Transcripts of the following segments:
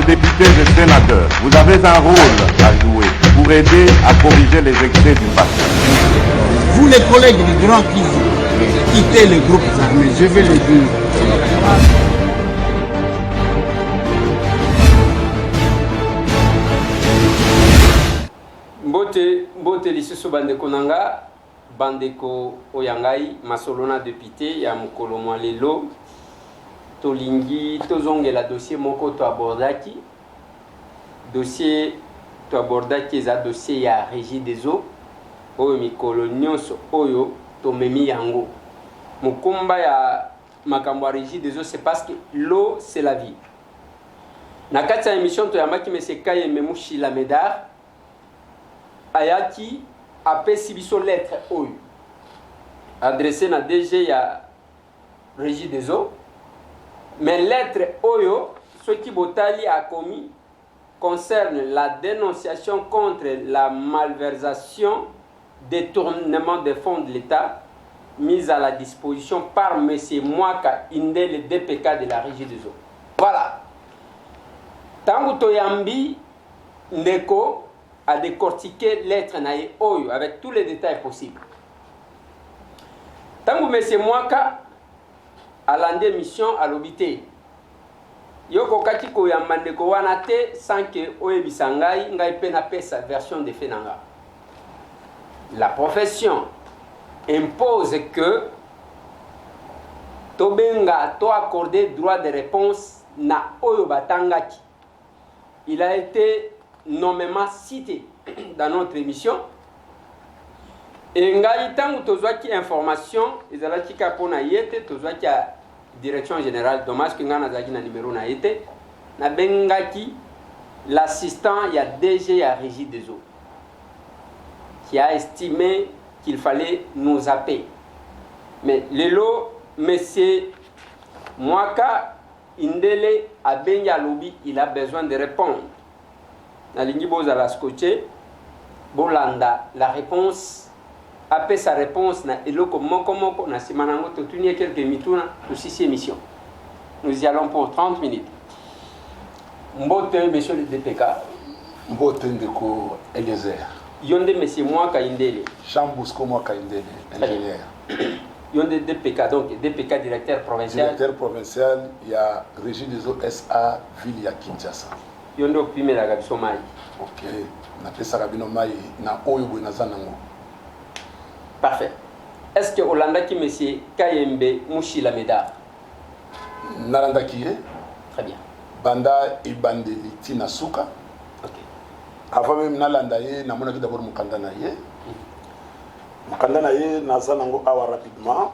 députés et sénateurs, vous avez un rôle à jouer pour aider à corriger les excès du passé. Vous les collègues du Grand Kivu, quittez les groupes armés, je vais le dire. Mbote lisusu bandeko nanga, bandeko oyangai masolona député ya mokolo mwa lelo tolingi tozongela dossier moko to abordaki eza dossier ya régie des eaux oyo mikolo nyonso oyo tomemi yango mokumba ya makambo ya régie des eaux, c'est parce que l'eau c'est la vie. Na kati ya émission toyambaki monsieur Kayembe Mushila Medar ayaki apesi biso lettre oyo adressé na DG ya régie des eaux, mais lettre oyo ce qui botali a commis concerne la dénonciation contre la malversation, détournement des fonds de l'État mise à la disposition par M. Mwaka Indé, le DPK de la régie des eaux. Voilà. Tangu toyambi ndeko a décortiqué lettre naïe oyo avec tous les détails possibles. Tangu M. Mwaka a landé mission à l'obité. Yoko kati koyamba ndeko wana te sans que oyebisa ngai ngai pe na pesa version de fenanga. La profession impose que tobenga to accorder droit de réponse na oyo batangaki. Il a été nommément cité dans notre émission. Et ngai tangu tozwaki information ezalaki ka pona yete tozwaki a direction générale, dommage que ngana zaki na numéro na yete na bengaki l'assistant ya DG ya régie des eaux qui a estimé qu'il fallait nous appeler. Mais lelo monsieur Mwaka Indele Abenya Lobi, il a besoin de répondre. Nalingi boza la scotché bolanda la réponse après sa réponse na eloko moko na simanango totunie quelques mituna aussi ces émissions. Nous y allons pour 30 minutes. Mbote monsieur le DPK. Mbote ndeko Eliezer. Yonde monsieur Mwaka Indele. Chambusco Mwaka Indele, ingénieur. Yonde DPK, donc DPK directeur provincial. Directeur provincial, il y a Régie des eaux SA, ville ya Kinshasa. Yonde opime la gabiso mai. Ok, na pesa rabino mai na oyo boy na zanango. Parfait. Est-ce que Olanda qui monsieur Kayembe Mushila Medar? Nalanda qui est? Très bien. Banda ibandeli tina suka. Ok. Avant même nalanda ye namona ki d'abord mukanda na ye. Mukanda na ye nazanango awa rapidement.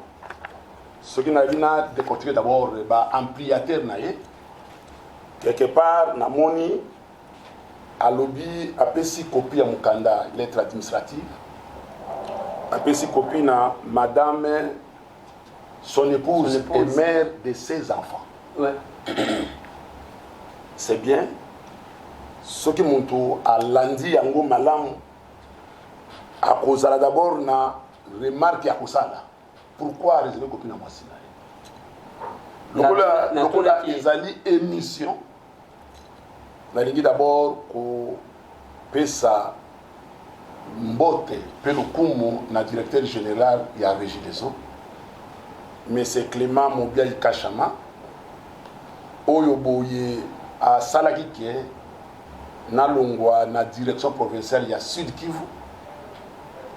Ce qui n'a vina décortiquer d'abord ba ampliateur na ye. Quelque part namoni alobi apesi copie ya mukanda lettre administrative. Apesi copie na madame son épouse et mère de ses enfants. Ouais. C'est bien. Ce qui monto a landi yango malamu a kozala d'abord na remarque ya kosala. Pourquoi réserver copie na mwasi na ye? Lokola ezali émission. Nalingi d'abord ko pesa mbote pe lokumu na directeur général ya régie des eaux. Monsieur Clément Mobiaï Kachama oyo boye a salaki ke na longwa na direction provinciale ya Sud Kivu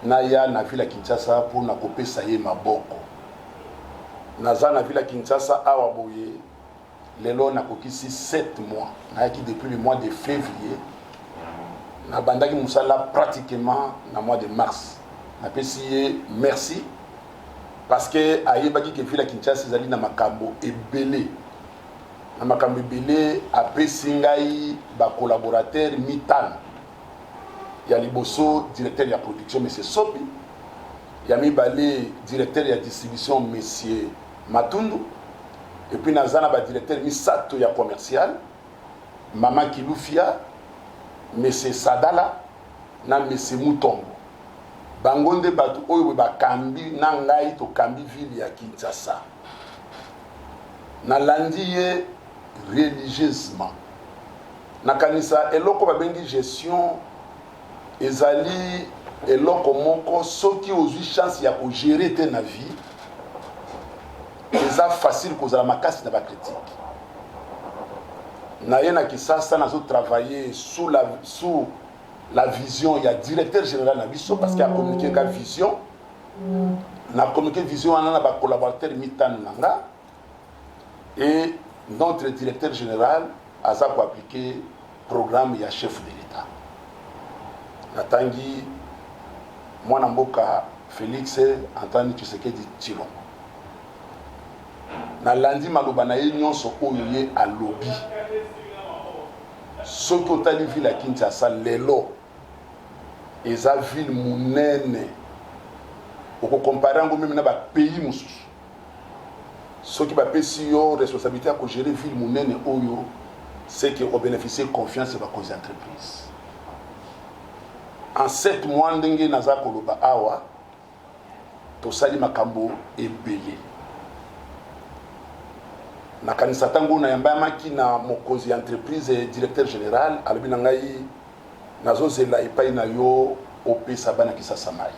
na ya na ville ya Kinshasa pour na kopesa ye maboko naza na ville ya Kinshasa awa boye lelo na kokisi 7 mois na yaki depuis le mois de février na bandaki musala pratiquement na mois de mars na pesi ye merci parce que ayebaki ke ville ya Kinshasa ezali na makambo ebele na makambo ebele apesi ngai ba collaborateur mitano ya liboso directeur ya production monsieur Sopi ya mibale directeur ya distribution monsieur Matundu et puis nazana ba directeur misato ya commercial mama Kilufia monsieur Sadala na monsieur Mutombo bangonde batu oyo bakambi na ngai to kambi ville ya Kinshasa na landi ye religieusement nakanisa eloko babengi gestion ezali eloko moko soki ozwi chance ya kogérer te na vie eza facile kozala makasi na bacritique naye na Kisasa nazo travailler sous la vision ya directeur général na biso parce qu'il a communiqué ka vision na communiqué vision wana na ba collaborateur mitano nanga et notre directeur général aza ko appliquer programme ya chef de l'État natangi mwana mboka Félix Antoine Tshisekedi Tshilombo na landi maloba na ye nyonso oyo ye alobi soki otali ville ya Kinshasa lelo eza ville munene okokompare yango meme na bapays mosusu soki bapesi yo responsabilité ya kogérer ville munene oyo c'est que obénéficie confiance ya bakonzi entreprise en 7 mois ndenge naza koloba awa tosali makambo ebele nakanisa ntango nayambayamaki na mokonzi ya entreprise directeur général alobi na ngai nazozela epai na yo opesa bana Kisasa mai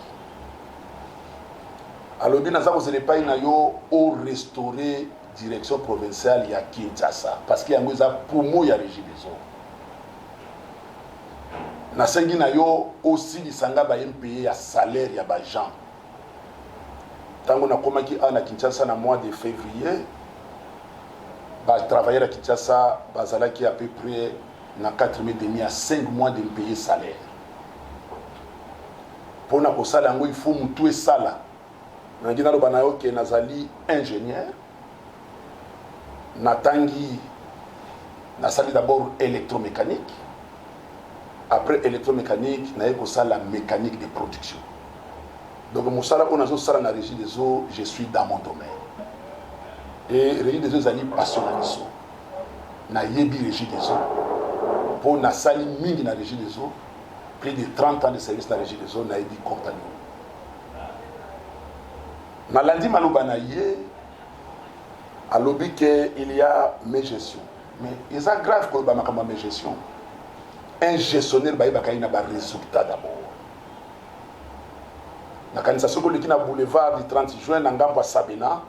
alobi naza kozela epai na yo orestaurer direction provinciale ya Kinshasa parce que yango eza poumon ya régie des eaux nasengi na yo osilisanga ba MPA ya salaire ya bajan ntango nakomaki na Kinshasa na mois de février travailler à Kinshasa, bazalaki à peu près na 4 mois et demi à 5 mois de payer salaire. Pour na kosala ngo il faut mutu esala. Na ngina lo banayo ke nazali ingénieur. Natangi nasali d'abord électromécanique. Après électromécanique, na kosala mécanique de production. Donc musala ko nazo sala na régie des eaux, je suis dans mon domaine. Et régie des eaux zali passionnaliso na yebi régie des eaux pour na sali mingi na régie des eaux plus de 30 ans de service na régie des eaux na yebi compagnie malandi maloba na ye alobi que il y a mes gestions mais il est grave que ba makamba mes gestions un gestionnaire ba yeba kaina ba résultat d'abord na kanisa soko likina boulevard du 30 juin na ngambo Sabina.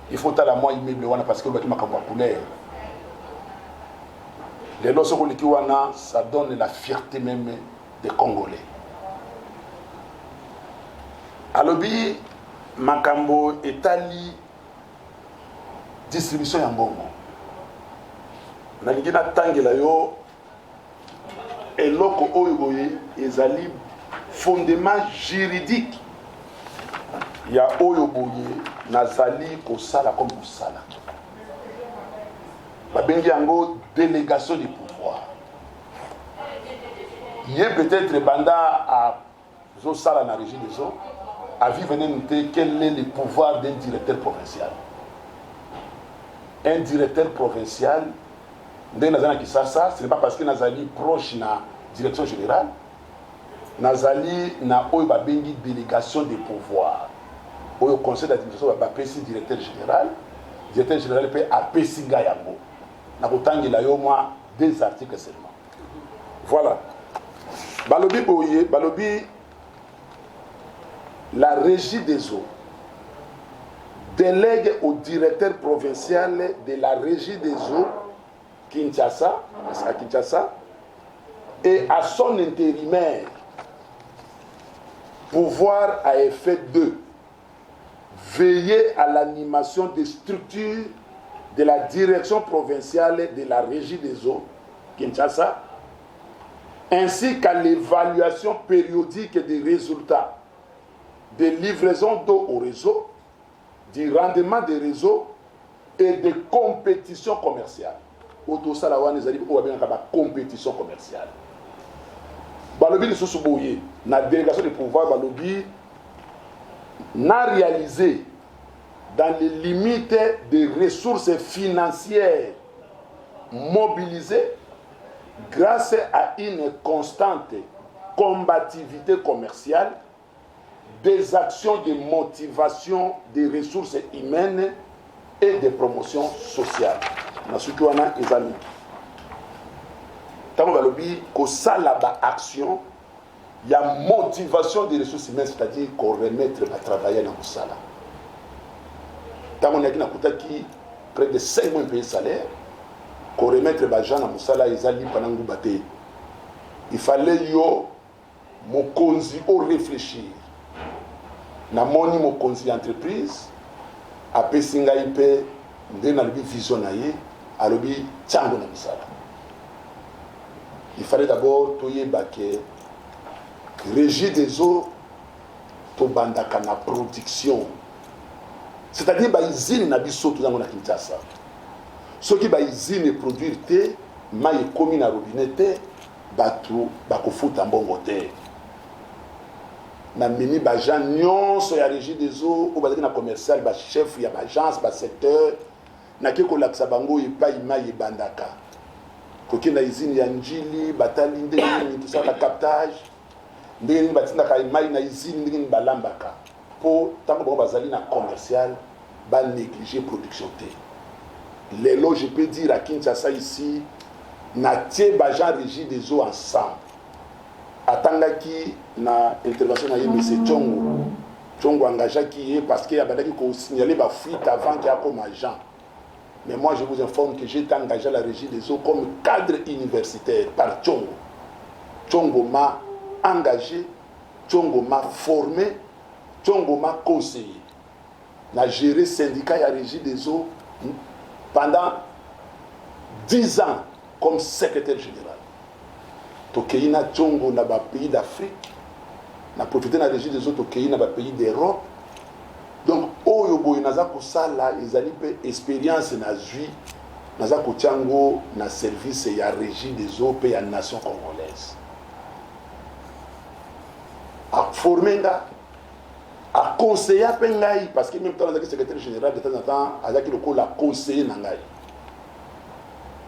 Il faut à moi immeuble wana parce que le bâtiment comme couleur. Les lorsque wana ça donne la fierté même des Congolais. Alobi makambo etali distribution ya mbongo. Na lingina tangela yo eloko oyo boye ezali fondement juridique ya oyo boye nazali kosala comme kosala babengi yango délégation du pouvoir il est peut-être banda à zosala na régie des eaux à vivre noter quel est le pouvoir d'un directeur provincial. Un directeur provincial ndenge nazali na Kisasa ce n'est pas parce que nazali proche na direction générale nazali na oyo babengi délégation de pouvoir au conseil d'administration va passer directeur général peut appeler nga yango na kotangela yo moi 2 articles seulement voilà balobi boye balobi la régie des eaux délègue au directeur provincial de la régie des eaux Kinshasa à Kinshasa et à son intérimaire pouvoir à effet de veiller à l'animation des structures de la direction provinciale de la régie des eaux, Kinshasa, ainsi qu'à l'évaluation périodique des résultats de livraison d'eau au réseau, du rendement des réseaux et des compétitions commerciales. Compétition commerciale. Balobi lisusu boye na délégation de pouvoir balobi n'a réalisé dans les limites des ressources financières mobilisées grâce à une constante combativité commerciale, des actions de motivation des ressources humaines et de promotion sociale. Nasukiwana ezali. balobi ko sala ba action il y a motivation des ressources humaines, c'est-à-dire qu'on remettre à travailler dans le salaire. Tant qu'on a qui près de 5 mois de salaire, qu'on remettre les gens dans le salaire, ils allaient pendant que vous. Il fallait yo mon konzi au réfléchir. Na moni mon konzi entreprise, après singa ipe, ndena lobi vision na ye, alobi tchango na misala. Il fallait d'abord toye baké. Régie des eaux, to bandaka na production. C'est-à-dire ba usine na biso tout dans na Kinshasa. Ceux qui ba usine produire te, mai komi na robinet te, batu bakofuta mbongo te. Na mini ba gens nyonso ya régie des eaux, ou bazaki na commercial ba chef ya ba agence ba secteur, na ke ko laksa bango epa mai bandaka. Koki na usine ya njili, batali ndeni tout ça la captage. Ndenge batindaka imai na usine ndenge balambaka po tango bango bazali na commercial ba négliger production te. Lelo je peux dire à Kinshasa ici na tie ba gens régie des eaux ensemble. Atangaki na intervention na monsieur Tchongo engagaki parce que abandaki ko signaler ba fuite avant qu'il y a comme agent. Mais moi je vous informe que j'ai été engagé à la régie des eaux comme cadre universitaire par Tchongo. Tchongo m'a engagé, Tchongo m'a formé, Tchongo m'a conseillé. N'a géré syndicat et la régie des eaux pendant 10 ans comme secrétaire général. Tokeina Tchongo na ba pays d'Afrique, n'a profité de la régie des eaux Tokeina na ba pays d'Europe. Donc oyo boy naza ko sala ezali pe expérience na zui naza ko tchango na service ya régie des eaux pe ya nation congolaise. À former, à conseiller à Pengaï, parce que même temps, le secrétaire général de temps en temps, Azaki Loko l'a conseillé Nangaï.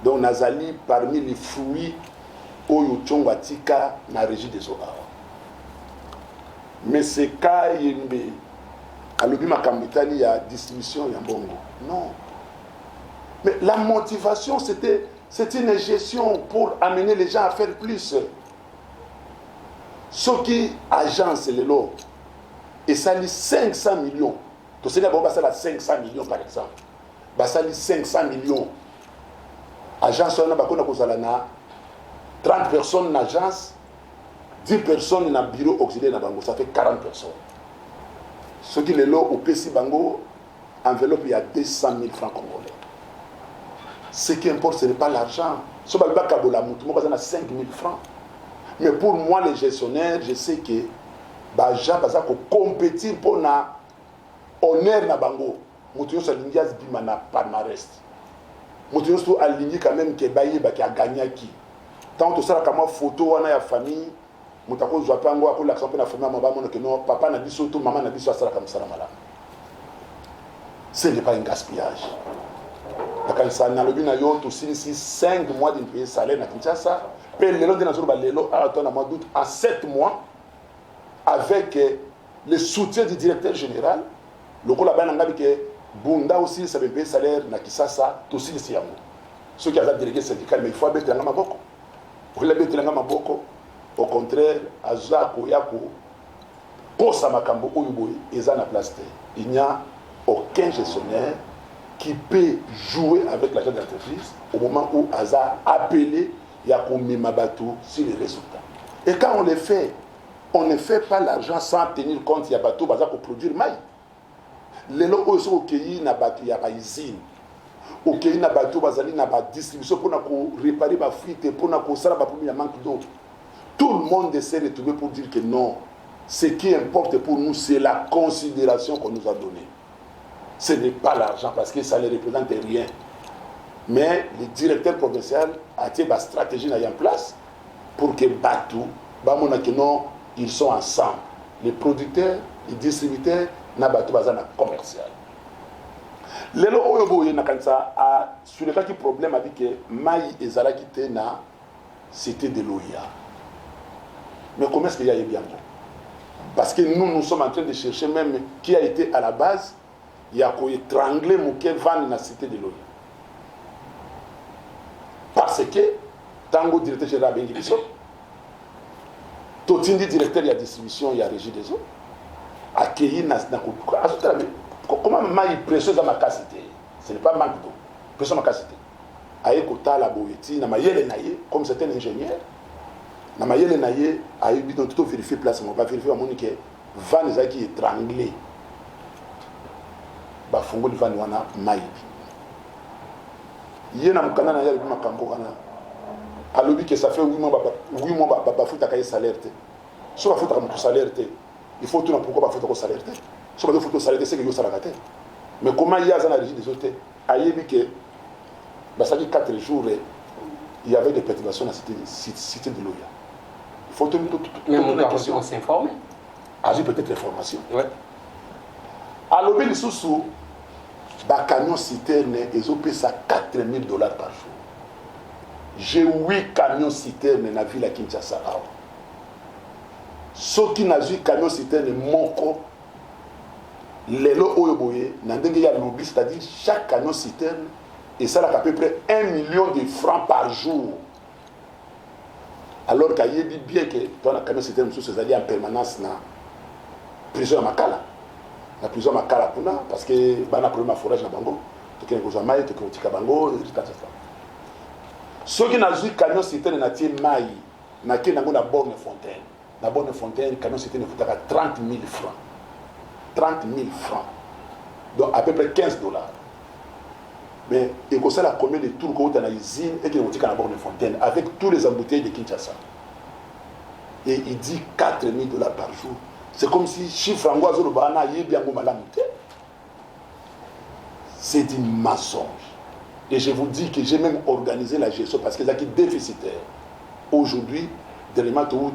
Donc, Nazali, parmi les fruits, Oyo Tchongo Atika, na régie des eaux. Mais c'est quand il à l'obima Kambitali, il y a distribution, il y a bongo. Non. Mais la motivation, c'était une gestion pour amener les gens à faire plus. Ce qui agence les lots, et ça lit 500 millions. Tu sais, bon, ça 500 millions par exemple. Ça lit 500 millions. Agence, on a 30 personnes dans l'agence, 10 personnes dans le bureau auxiliaire dans Bango, ça fait 40 personnes. Ce qui les lots au PC Bango, enveloppe, il y a 200 000 francs congolais. Ce qui importe, ce n'est pas l'argent. Ce qui importe, c'est 5 000 francs. Mais pour moi, les gestionnaires, je sais que les gens vont compétir pour l'honneur na bango. Moutouyo sa lingias bima na palmarès. Moutouyo sa aligné quand même que baye ba qui a gagné qui. Tant que ça comme photo wana ya famille, moutako zwa pango ako l'accent na famille mama mono que non papa na biso to maman na biso sala comme ça mala. Ce n'est pas un gaspillage. Quand ça na lobi na yo to 5 mois de payer salaire na Kinshasa. En 7 mois, avec le soutien du directeur général, le Bunda aussi, ça veut payer salaire, Nakisasa, tout aussi ici. Ceux qui ont délégué syndical, mais il faut abattre la maboko. Vous l'avez abattre la maboko. Au contraire, Azako Yako, Kosa Makambo Oyuboy, ils ont la place. Il n'y a aucun gestionnaire qui peut jouer avec l'agent d'entreprise au moment où Aza a appelé. Il y a combien de sur les résultats. Et quand on les fait, on ne fait pas l'argent sans tenir compte qu'il y a bateau pour produire maïs. Les lots aussi au pays, il y a pas usine. Au pays, il y a bateau, il y a distribution pour réparer la fuite, pour qu'il manque d'eau. Tout le monde s'est retrouvé pour dire que non. Ce qui importe pour nous, c'est la considération qu'on nous a donnée. Ce n'est pas l'argent parce que ça ne représente rien. Mais le directeur provincial a tiré la stratégie en place pour que Batou, ils sont ensemble. Les producteurs, les distributeurs, na Batou bazana commercial. Lelo oyobo yena kansa a sur le cas qui problème avec que Maï et Zara qui étaient na c'était de l'OIA. Mais comment est-ce qu'il y a eu bien? Parce que nous sommes en train de chercher même qui a été à la base, il y a qu'à étrangler Mouké Van na cité de l'OIA. Parce que Tango directeur général bengi biso. Totindi directeur ya distribution ya régie des eaux. Accueilli na kotuka. Azotala comment mai pression za makasité. Ce n'est pas manque d'eau. Pression makasité. Aye kotala boeti na mayele na ye comme c'est un ingénieur. Na mayele na ye aye bi donc tout vérifier place mo ba vérifier amoni que van ezaki étranglé. Ba fungoli van wana mai. Yé na mukana na yali makambo kana. Alobi que ça fait 8 mois ba futa kay salaire te. So ba futa comme salaire te. Il faut tout na pourquoi ba futa ko salaire te. So ba futa salaire te c'est que yo salaire te. Mais comment il y a dans la régie des hôtels ayebi que bah ça dit 4 jours il y avait des perturbations dans cette cité de l'Oya. Il faut tout mais on s'informe. Ah, j'ai peut-être l'information. Ouais. À l'obé de sous bah camion citerne ils ont payé ça $4,000 par jour. J'ai 8 camions citernes dans la ville à Kinshasa. Ceux qui n'ont 8 camions citernes moko lelo oyoboye n'andenge ya lobby, c'est-à-dire chaque camion citerne et ça là à peu près 1 million de francs par jour. Alors qu'il y a dit bien que dans la camion citerne sous ces alliés en permanence na prison à Makala. La prison à Makala parce que bah na problème à forage na bango. Tu connais cosa mai, tu connais tika bango, etc. Ceux qui n'ont vu camion citerne na tie mai na qui nango na borne fontaine. La borne fontaine camion citerne coûte 30 000 francs. 30 000 francs. Donc à peu près $15. Mais il y a combien de tours qu'on a dans l'usine et qui est à la borne de fontaine avec tous les embouteillages de Kinshasa. Et il dit $4,000 par jour. C'est comme si chiffre en oiseau de Bahana y est bien malamité. C'est un mensonge. Et je vous dis que j'ai même organisé la gestion parce que c'est déficitaire. Aujourd'hui, dernièrement, tout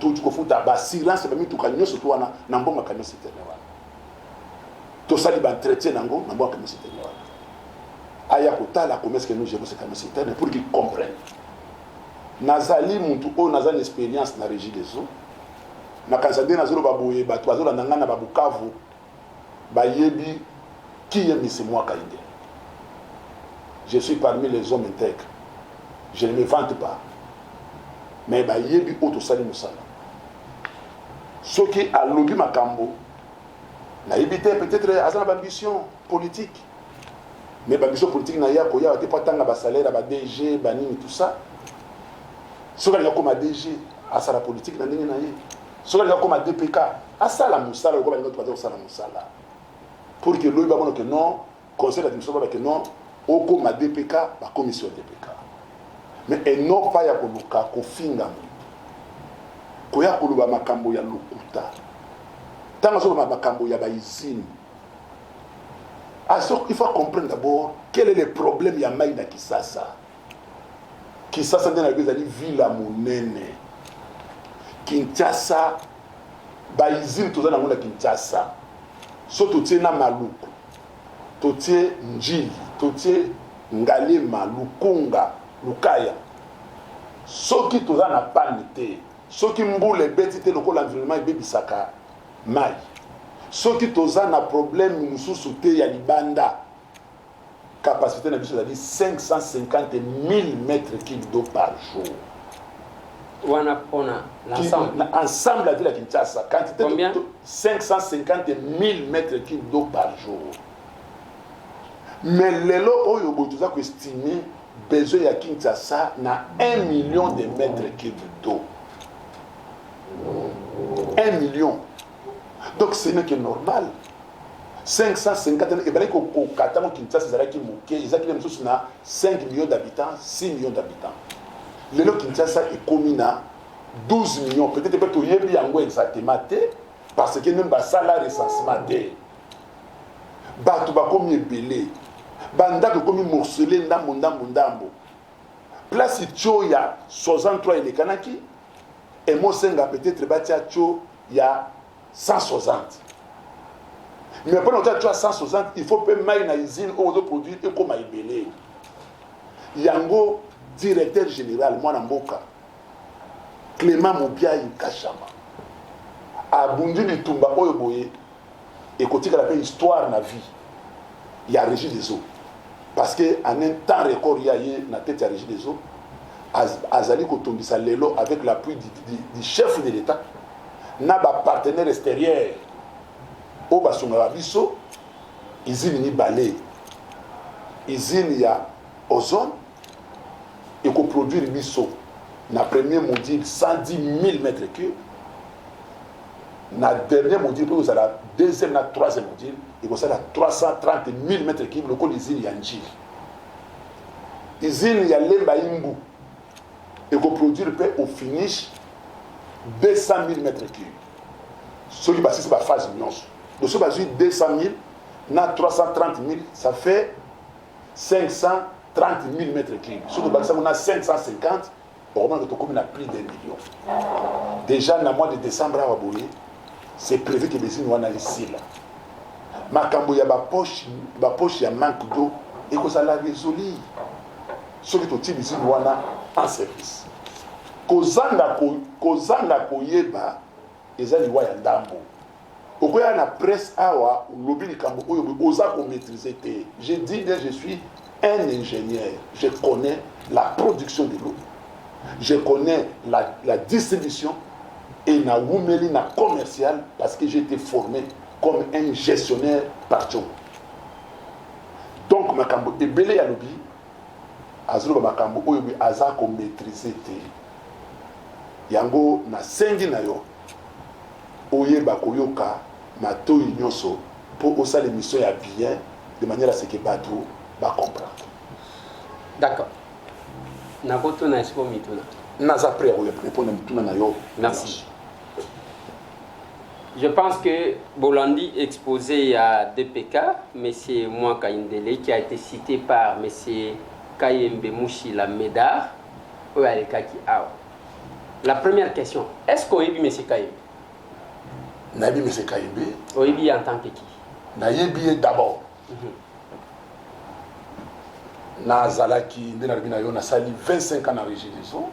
silence, c'est même tout camion surtout dans un bon camion citerne. Tout ça, il va traiter dans un bon camion citerne. Ayakota la commerce que nous gérons ce camion citerne pour qu'ils comprennent. Nazali muntu o nazali expérience na régie des eaux. Na kanzande nazolo baboye ba toazo la nangana ba Bukavu ba yebi qui est monsieur moi Kainde. Je suis parmi les hommes intègres. Je ne me vante pas. Mais ba yebi auto sali musala. Ce qui a lobby makambo na yebite peut-être azana ambition politique. Mais l'ambition politique n'a pas koya te patanga ba salaire ba DG ba nini tout ça. Ce qui est comme DG à ça la politique na ndenge na ye. Ce qui est comme DPK à ça la musala ko ba notre patron ça la musala. Pour que lui ba bon que non conseil d'administration ba que non au comme DPK ba commission DPK. Mais et non pas ya koluka ko finga. Koya koluba makambo ya lokuta. Tant que makambo ya ba izini. Alors, il faut comprendre d'abord quel est le problème ya mai na Kisasa. Kisasa ndena bezali ville à monene. Kinshasa ba izini tozana ngona Kinshasa. So totie na Maluku. Totie Njili, totie Ngalema, Lukunga, Lukaya. Soki tozana panite, soki mbule betite lokola environnement ebebisaka mai. Ceux qui ont un problème, nous sommes ya libanda. Capacité de c'est-à-dire 550 000 mètres cubes d'eau par jour. On a l'ensemble. Ensemble, la ville de Kinshasa. Quantité combien? De 550 000 mètres cubes d'eau par jour. Mais les lots, ils ont estimé besoin à Kinshasa na 1 million de mètres cubes d'eau. 1 million. Donc ce n'est que normal. 550 000, et bien qu'au Qatar, Kinshasa, ils ont 5 millions d'habitants, 6 millions d'habitants. Le Kinshasa est commun à 12 millions. Peut-être que tu y as exactement parce que même ça la recensement. Batu ba komi ebele. Banda ko komi morcelé ndambo. Place tcho ya 63 et les kanaki. Et moi senga peut-être batia tcho ya 160. Mais pendant que tu as 160, il faut payer maï na usine ou de produits et comme ebele. Yango directeur général moi na mboka. Clément Mobia Kachama. Abundi Bitumba Oyoboye et côté que la histoire na vie. Il y a régie des eaux. Parce que en un temps record il y a na tête à régie des eaux. azali kotongisa lelo avec l'appui du chef de l'État na ba partenaire extérieur o basungaka biso usine ni balé usine ya ozone ekoproduire biso na premier module 110 000 mètres cubes na dernier module pour la deuxième na troisième module ekozala 330 000 mètres cubes lokola usine ya njili usine ya lemba imbu ekoproduire mpe au finish 200 000 mètres cubes soki basisi baphase nyonso donc soki bazwi 200 000 na 330 000 ça fait 530 000 mètres cubes soki bakisa na 550 vraiment que tokomi na plus d'1 million déjà na mois de décembre awa boye c'est prévu que bezini wana esila makambo ya bapoche ya manque d'eau ekozala résoli soki totie bezini wana en service kozanga koyeba eza liwa ya ndambo okoya na presse awa lobi likambo oyo oza komaîtriser te je dis je suis un ingénieur je connais la production de l'eau je connais la distribution et na wumeli na commercial parce que j'ai été formé comme un gestionnaire partout. Donc makambo ebele ya lobi azolo makambo oyo bi aza ko maîtriser te yango na sengi na yo oyeba koyoka matoi nyonso pour osala émission ya bien de manière à ce que bato ba comprendre. D'accord. Nakoto na esiko mituna. Naza prêt à répondre mituna na yo. Merci. Je pense que Bolandi exposé à DPK, M. Mwaka Indele, qui a été cité par M. Kayembe Mouchi la Médard, la première question, est-ce qu'on a vu M. Kayembe? Nabi M. Kayembe. Oui, en tant que qui? Nayebi d'abord. Nazalaki, na sali 25 ans à Régie des eaux.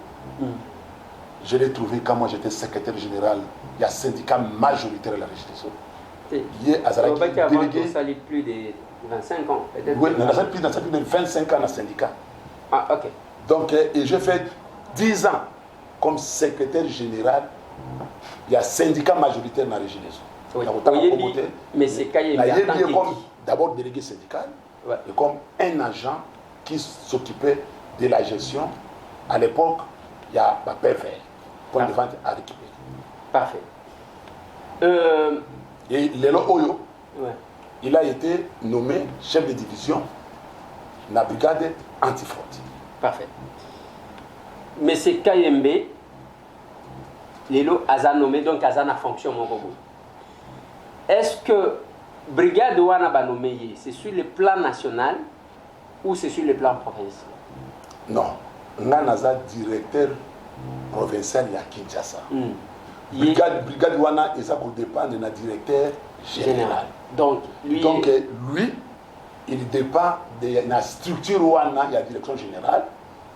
Je l'ai trouvé quand moi j'étais secrétaire général. Il y a un syndicat majoritaire à la Régie des eaux. Il y a Azalaki délégué. Ça a plus de 25 ans. Oui, il y a plus de 25 ans dans le syndicat. Ah, ok. Donc, et j'ai fait 10 ans comme secrétaire général. Il y a un syndicat majoritaire dans la Régie des eaux. Oui. Mais c'est quand il y a d'abord délégué syndical et comme un agent qui s'occupait de la gestion. À l'époque, il y a ma PVR, point de vente à récupérer. Parfait. Et Lelo Oyo, il a été nommé chef de division de la brigade antifraude. Parfait. Mais c'est Kayembe, Lelo a nommé, donc a na fonction mon bobo. Est-ce que brigade Wana ba nommé, c'est sur le plan national ou c'est sur le plan provincial? Non. Nanaza directeur provincial à Kinshasa. Brigade Wana et ça dépend de notre directeur général. Donc lui, il dépend de la structure Wana et la direction générale.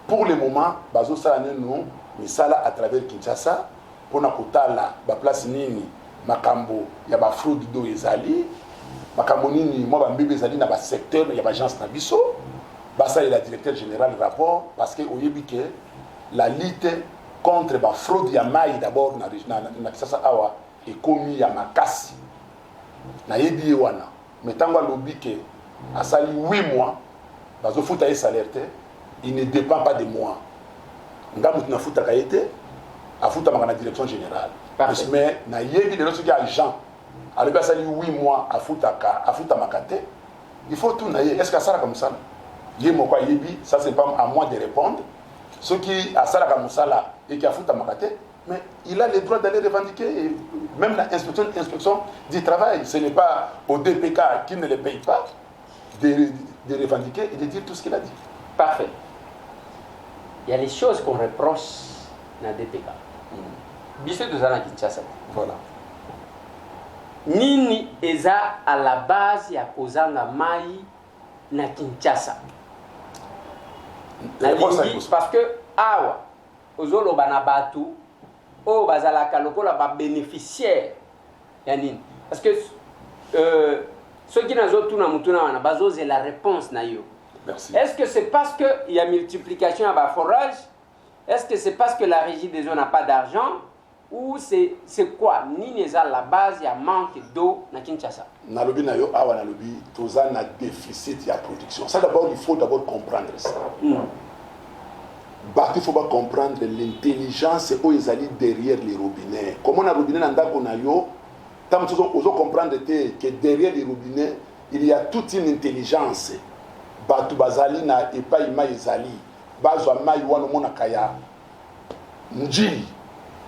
Pour le moment, bazo ça nous misala à travers Kinshasa pour na kotala ba place nini makambo ya ba fraude do ezali makambo nini moi ba mbebe ezali na ba secteur ya ba agence na biso. Ça est la directeur général rapport parce que la lutte contre la fraude ya maï d'abord na Kisasa awa et commis ya makasi na yebi wana metango lobi que a sali 8 mois bazo futa et salaire il ne dépend pas de moi ngamu na futa kaité a futa na direction générale mais na yebi de l'autre agent alors sali 8 mois a futa makate il faut tout naïe est-ce que ça comme ça ça c'est pas à moi de répondre. Ce qui a Salaka Moussala et qui a foutu à Makate, mais il a le droit d'aller revendiquer, même l'inspection du travail. Ce n'est pas au DPK qui ne le paye pas de revendiquer et de dire tout ce qu'il a dit. Parfait. Il y a les choses qu'on reproche dans le DPK. Bissé de Zana Kinshasa. Voilà. Nini eza à la base ya kozanga mai na Kinshasa. Parce que awa ozolo bana batu o bazala kalokola ba bénéficiaire ya nini parce que ceux qui nazo tuna mutuna wana bazoze la réponse na yo. Merci. Est-ce que c'est parce que il y a multiplication à ba forage Est-ce que c'est parce que la régie des eaux n'a pas d'argent ou c'est quoi? Ni à la base, il y a manque d'eau à Kinshasa. Nalobi na yo awa nalobi toza na déficit ya production. Ça d'abord il faut d'abord comprendre ça. Il faut pas comprendre l'intelligence où ils allaient derrière les robinets. Comment on a robinet dans ndako na yo, tant que vous comprendre que derrière les robinets, il y a toute une intelligence. Batu bazali na epa ima ezali. Bazwa mai wana mona kaya. Njili.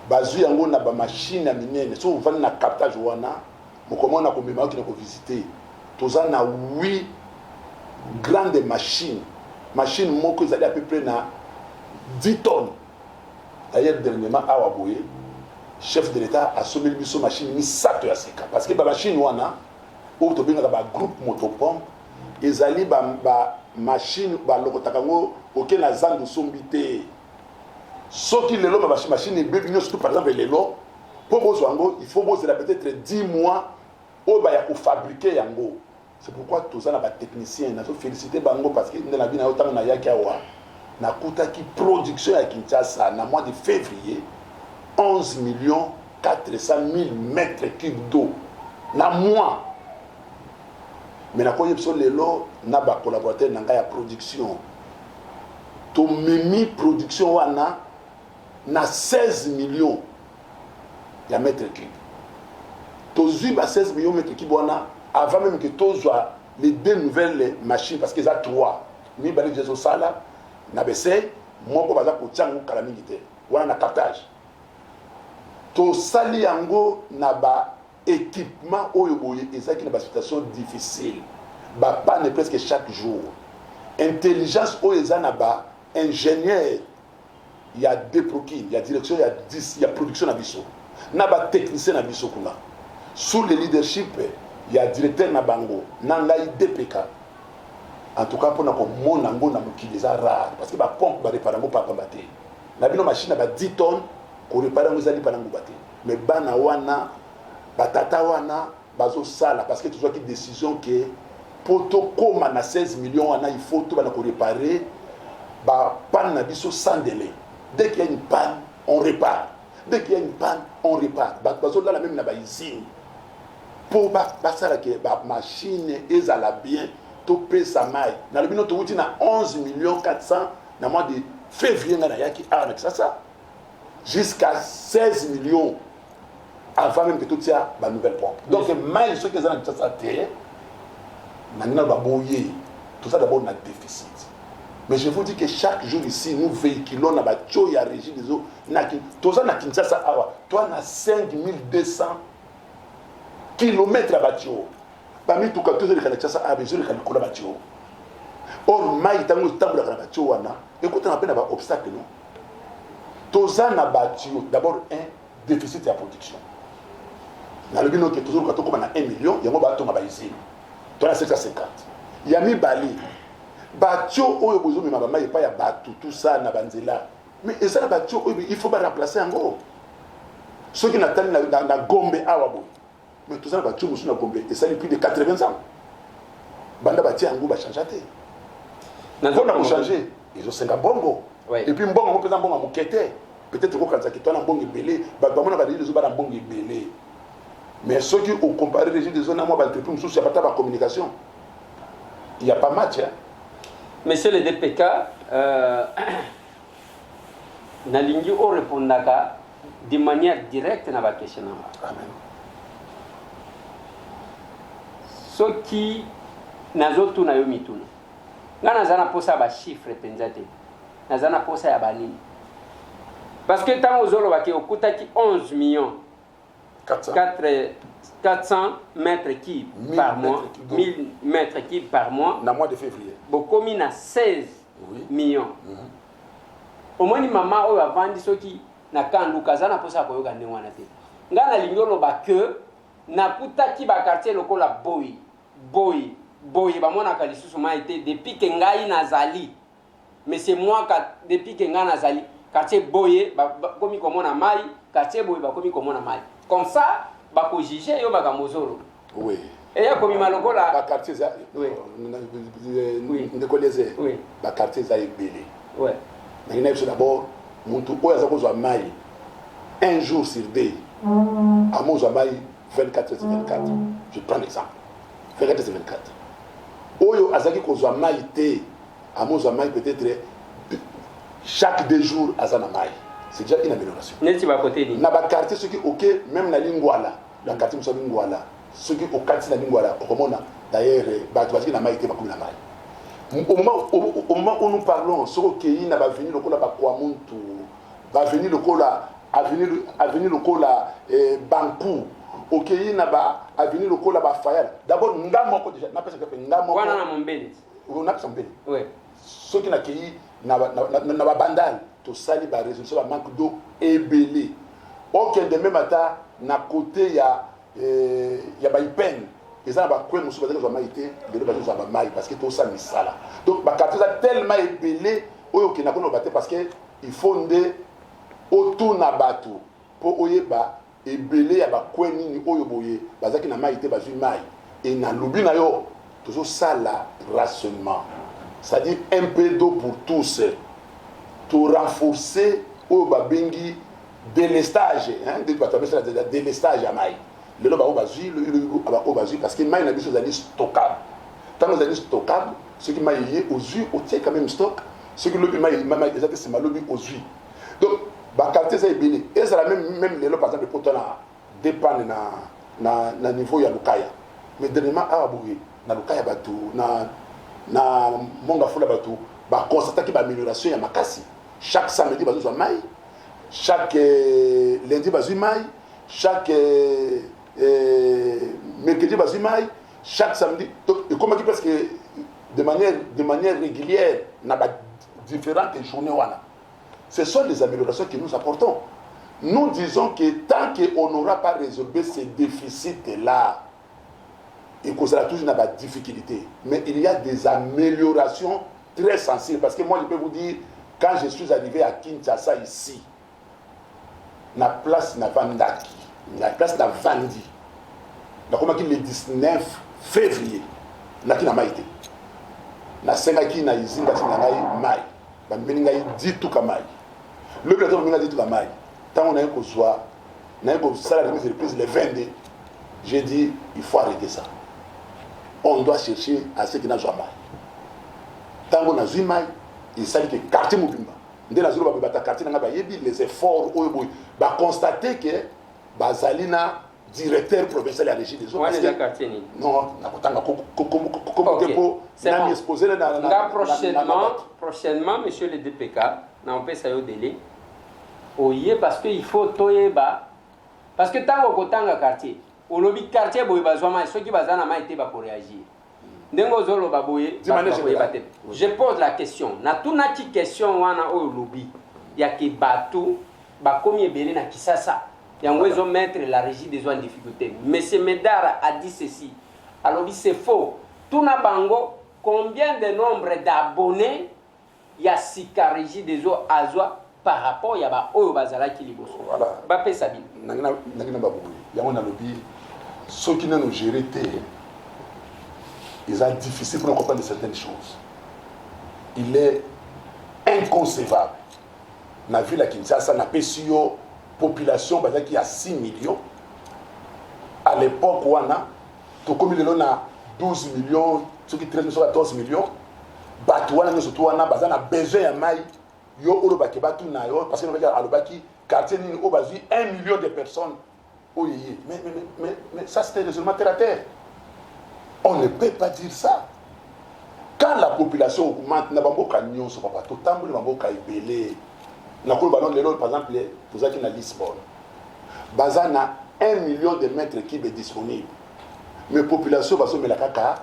Bazu yango na ba machine minene. So vous venez na captage wana, mokoma na komema ki na ko visiter. Toza na 8 grandes machines. Machine moko ezali à peu près na 10 tonnes. D'ailleurs, dernièrement, à Waboye, chef de l'État a sommé une machine ni sato ya seka. Parce que la machine wana, où tu as un groupe motopompe, ils allaient ba machine, ba lokotakango, auquel la zone de sombité. Sauf qu'il est là, machine est bien, surtout par exemple, les lots, pour Bozwango, il faut peut-être 10 mois, où il y a fabriquer yango. C'est pourquoi tous les techniciens, nous féliciter Bango parce que nous avons vu autant de Yakawa. Na kutaki production à Kinshasa na mois de février 11 400 000 mètres cubes d'eau na mois. Mais na koye biso lelo na ba collaborateur na ya production to memi production wana na 16 millions ya mètres cubes. To zuba 16 millions mètres cubes wana avant même que to soit les 2 nouvelles machines parce qu'ils a 3 ni bali jezo sala na bese moko baza kotyango kala mingi te wana na captage to sali yango na ba équipement oyo boye ezaki na ba situation difficile ba panne presque chaque jour intelligence oyo eza na ba ingénieur il y a déproquine il y a direction il y a 10 il y a production na biso na ba technicien na biso kuna sous le leadership il y a directeur na bango na ngai DPK. En tout cas, pour nous, on a des rare. Parce que la pompe va réparer pas combattre. La machine a 10 tonnes pour réparer les alliés par combattre. Mais bana wana, batata wana, bazo sala. Parce que tu vois qu'il y a une décision que pour tout comme on a 16 millions, il faut tout réparer. Bah, panne na biso sans délai. Dès qu'il y a une panne, on répare. Dès qu'il y a une panne, on répare. Bazo là, la même na ba usine. Pour passer la machine, ils allaient bien. Topé sa maille. Dans le minute où tu as 11 400 dans le mois de février, ça jusqu'à 16 millions avant même que tout ça la nouvelle pompe. Donc, maille, ce que ça a été, tout ça d'abord, on a déficit. Mais je vous dis que chaque jour ici, nous véhiculons la régie des eaux. Tout ça, toi, on a 5200 kilomètres à bâtiment. Parmi tout cas, tous les Kinshasa a besoin de la bâtiment. Or, maï tango tambola la bâtiment wana. Écoute, on appelle un obstacle non. Toza na bâtiment. D'abord un déficit de production. Dans le but que toujours quand on a 1 million, il y a un bâtiment à bâtir. Toi, 750. Il y a mis Bali. Bâtiment où il y a besoin de ma maï pas ya bâtiment tout ça na banzela. Mais et ça la bâtiment il faut pas remplacer en gros. Ceux qui n'attendent na Gombe awabo. Mais tout ça, on a Gombe. Et ça depuis de 80 ans. Banda bati en go va changer. On a changé. Ils ont 5 bongo. Et puis mbongo on peut en bongo à mokete. Peut-être qu'on ça qui toi en bongo belé, bah on a dit les autres en bongo belé. Mais ceux qui ont comparé les des zones à moi entreprise sous pas ta communication. Il n'y a pas match hein. Monsieur le DPK na lingi o répondaka de manière directe na ba question. Amen. Soki nazotu na yo mituna nga nazana posa ba chiffre penzate nazana posa ya banini parce que tant ozolo ki okutaki 11 millions 400 mètres cubes par mois 1000 mètres cubes par mois dans le mois de février bokomi na 16 millions au moins ni mama oyo avandi soki na kanduka zana posa ko yoka ndenge wana te nga na lingolo ba que na kutaki ba quartier lokola boy ba mona kalisusu ma été depuis que ngai nazali mais c'est moi depuis que ngai nazali quartier boye ba komi komona mai quartier boye ba komi komona mai comme ça ba ko juger yo ba kamozoro oui et ya komi malokola ba quartier za oui ne connaissez oui ba quartier za ebele ouais mais il d'abord muntu oyo aza kozwa mai un jour sur deux amozwa mai 24 heures sur 24. Je prends l'exemple 24 heures sur 24. Oyo azaki kozwa mai te amozwa mai peut-être chaque 2 jours azana mai. C'est déjà une amélioration. Neti ba côté ni. Na ba quartier ceux qui OK même na Lingwala, dans quartier musa Lingwala, ceux qui au quartier na Lingwala, okomona d'ailleurs ba tu na mai te ba comme na mai. Au moment où nous parlons, ce qui n'a pas venu le cola Bakwamuntu, va venir le cola, avenir le cola Bankou, ok, n'a pas avenir le cola Bafayal. D'abord, nous avons déjà, n'a pas ce que nous avons. On a mon béni. On a son béni. Oui. Ce qui n'a qui n'a pas bandal, tout ça, il va résoudre le manque d'eau et belé. Ok, demain matin, n'a côté il y a une peine. Ils ont quoi nous sommes dans maïté de l'eau dans maï parce que tout ça mis ça là donc bah quand ça tellement ébélé oyo qui n'a pas battre parce que il faut ndé autour na batu pour oyeba ébélé ya ba quoi nini oyo boye bazaki na maïté bazui maï et na lobi na yo toujours ça là rationnement c'est-à-dire un peu d'eau pour tous pour renforcer oyo ba bengi délestage hein de ba tabessa délestage à maï le loba obazui parce que maï n'a pas besoin de stockable. Tant nous allons stockable, ce qui m'a yé aux yeux, au tient quand même stock. Ce qui le maï déjà c'est mal lobby aux yeux. Donc, bah qualité ça est béni. Et ça la même les lots par exemple pour toi dépend na niveau ya lukaya. Mais dernièrement à aboué na lukaya batu na monga fula batu bah constater qu'il y a amélioration ya makasi. Chaque samedi bazo maï, chaque lundi bazo maï, chaque mercredi bazimaï, chaque samedi. Donc, et comment parce que de manière régulière, on a différentes journées. Ce sont des améliorations que nous apportons. Nous disons que tant qu'on n'aura pas résolu ces déficits-là, et qu'on sera toujours dans la difficulté, mais il y a des améliorations très sensibles. Parce que moi, je peux vous dire, quand je suis arrivé à Kinshasa ici, la place n'a pas d'aki. La place n'a Vandi. La comment le 19 février, n'a qui n'a maïté. La sengaki na izinga tinangai mai. Ba meninga dit tout kamai. Le président meninga dit tout kamai. Tant on a eu qu'on soit, on a eu qu'on ça la remise de reprise le 22. J'ai dit il faut arrêter ça. On doit chercher à ce qui n'a jamais. Tant on a vu mai, il s'agit que quartier Mubimba. Dès la zone ba quartier n'a pas yebi les efforts ba constater que Bazalina, directeur provincial de la régie des eaux. Non, prochainement, monsieur le DPK, on peut ça au délai. Oye, parce qu'il faut toyeba. Parce que tant qu'on a un quartier, au lobby quartier, ceux qui vont pour réagir. Je pose la question. Na tout nati question wana au lobby. Il y a qui batou, ba combien belé na kisasa. Ils ont mettre la régie des eaux en difficulté. Monsieur Medara a dit ceci. Alors c'est faux. Tout na bango, combien de nombre d'abonnés il y a si la régie des eaux azoa par rapport à ba oyo bazala ki liboso. Voilà. Ba pe sabine. Nangina baboui. Ya on a lobby ceux qui nous géré ils ont difficile pour comprendre certaines choses. Il est inconcevable. Na ville à Kinshasa na pesio population qui a 6 millions. À l'époque, on a 12 millions, ceux qui 13 millions, 14 millions. Batouana, surtout, on a besoin de maï. Yo, Olobaki, Batouna, parce que nous avons quartier, 1 million de personnes. Mais ça, c'était résolument terre à terre. On ne peut pas dire ça. Quand la population augmente, nous avons un peu papa, tout le temps, nous avons par exemple, vous êtes à Lisbonne. Bazana 1 million de mètres cubes disponibles. Mais la population va se mettre à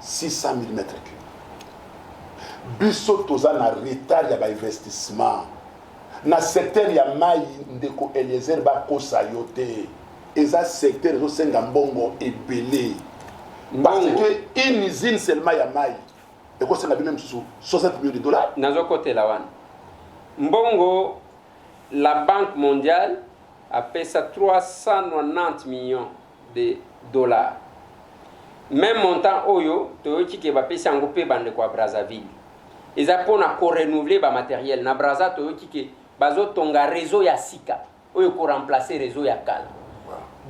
600 000 mètres cubes. Bissot toza na retard ya ba investissement. Na secteur ya mai ndeko Eliezer ba kosa yote. Eza secteur zo senga mbongo ebelé. Parce que une usine seulement ya mai. Et quoi c'est la même sous 60 millions de dollars. Nazo côté la wan. Mbongo, la Banque mondiale a payé ça 390 millions de dollars. Même montant Oyo, Toyoki qui va payer Brazzaville. Ils ont pour renouveler le matériel. Na Brazza, Toyoki qui bazo tonga réseau ya sika oyo ko remplacer réseau ya kala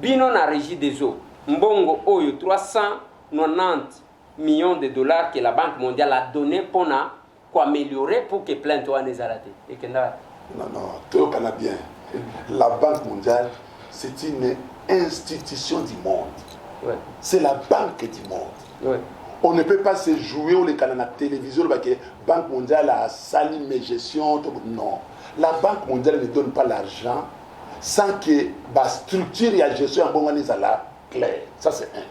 bino na régie des eaux mbongo oyo 390 millions de dollars que la Banque mondiale a donné pour améliorer pour que plainte soit arrêtée. Et que non, tout le bien. La Banque mondiale, c'est une institution du monde. Ouais. C'est la banque du monde. Ouais. On ne peut pas se jouer au canal de télévision parce que la Banque mondiale a sali mes gestions. Non. La Banque mondiale ne donne pas l'argent sans que la structure et la gestion soit claire. Ça, c'est un.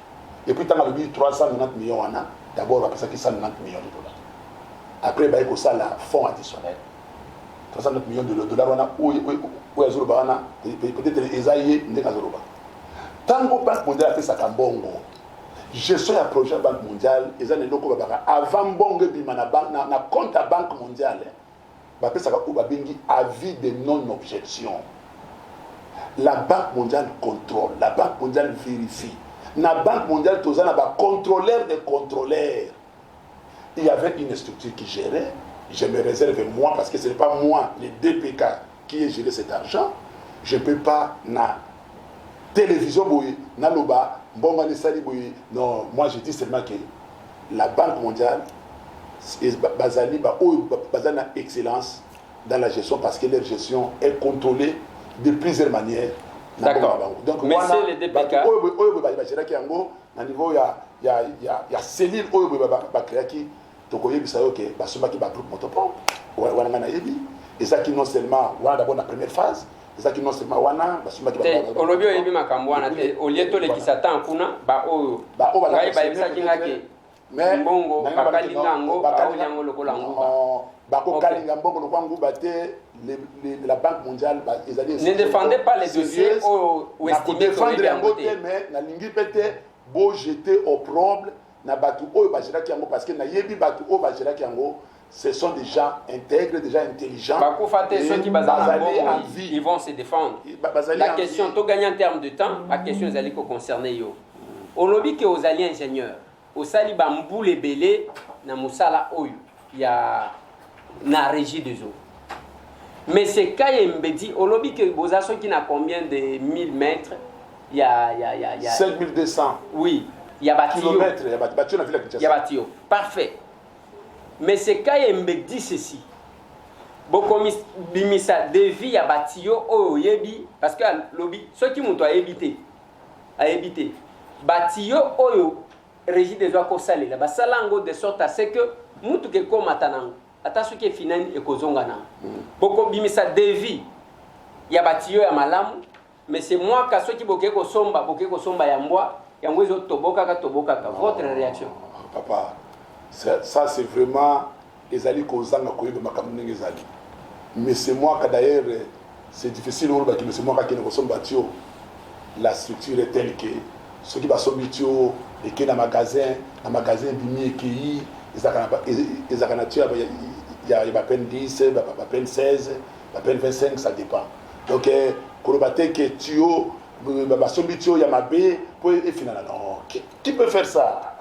Et puis, tu as eu 390 millions d'abord, on va passer à 190 millions de dollars. Après, il y a ça, la fonds additionnel. 390 millions de dollars, peut-être les aïeux, tant que la Banque mondiale a fait ça, gestion du projet de la Banque mondiale, avant Bongo Bimana Banque, na compte à Banque mondiale, ça avis de non-objection. La Banque mondiale contrôle, la Banque mondiale vérifie. La Banque mondiale, tout ça, n'a contrôleur des contrôleurs. Il y avait une structure qui gérait. Je me réserve moi, parce que ce n'est pas moi, les DPK, qui ai géré cet argent. Je ne peux pas, na télévision, na loba, non, moi je dis seulement que la Banque mondiale, basali, basana excellence dans la gestion, parce que leur gestion est contrôlée de plusieurs manières. D'accord. Donc, mais c'est les DPK. À niveau, il y a cellule qui tokoyebisa yo ke basomaki ba groupe motopompe wana na yebi ezaki non seulement wana d'abord la première phase ezaki non seulement wana basomaki ba olobio yebi makambo wana te olieto le kisatan kuna ba oyo ngai ba yebisaki ngaki mbongo bakalinga ngo ba onyango lokola ngo bako kalinga mbongo lokwa nguba te la Banque mondiale ne défendez pas les dossiers ou estimez que défendre yango te mais na lingi pete bo jeter au probe na batu oyo bajiraki yango parce que na yebi batu oyo bajiraki yango ce sont des gens intègres, des gens intelligents. Ils vont se défendre. La question, tu gagnes en termes de temps, la question est allée concerner yo. On lobby que aux alliés ingénieurs, au sali bambou les belés, na musala oyo, il y a na régie des eaux. Mais c'est quand il me dit, au lobby que vos assos qui n'a combien de 1000 mètres, il y a 5200. Oui. Il y a bâtio. Il y a bâtio. Parfait. Mais c'est quand il me dit ceci. Beaucoup bimisa devi ya bâtio o yebi parce que lobby ceux qui m'ont évité bâtio o régie des eaux ko sale la basalango de sorte à ce que mutu ke ko matanango ata ce qui finani e kozonga na. Beaucoup bimisa devi ya bâtio ya malamu mais c'est moi ka ceux qui boke ko somba ya mbwa. Votre réaction? Papa, ça c'est vraiment mais c'est moi qui d'ailleurs c'est difficile mais c'est moi qui ne consomme pas la structure est telle que ceux qui sont et qui dans magasin bimi et qui ils y a à peine 10, à peine 16, à peine 25, ça dépend. Donc que tuyau qui peut faire ça?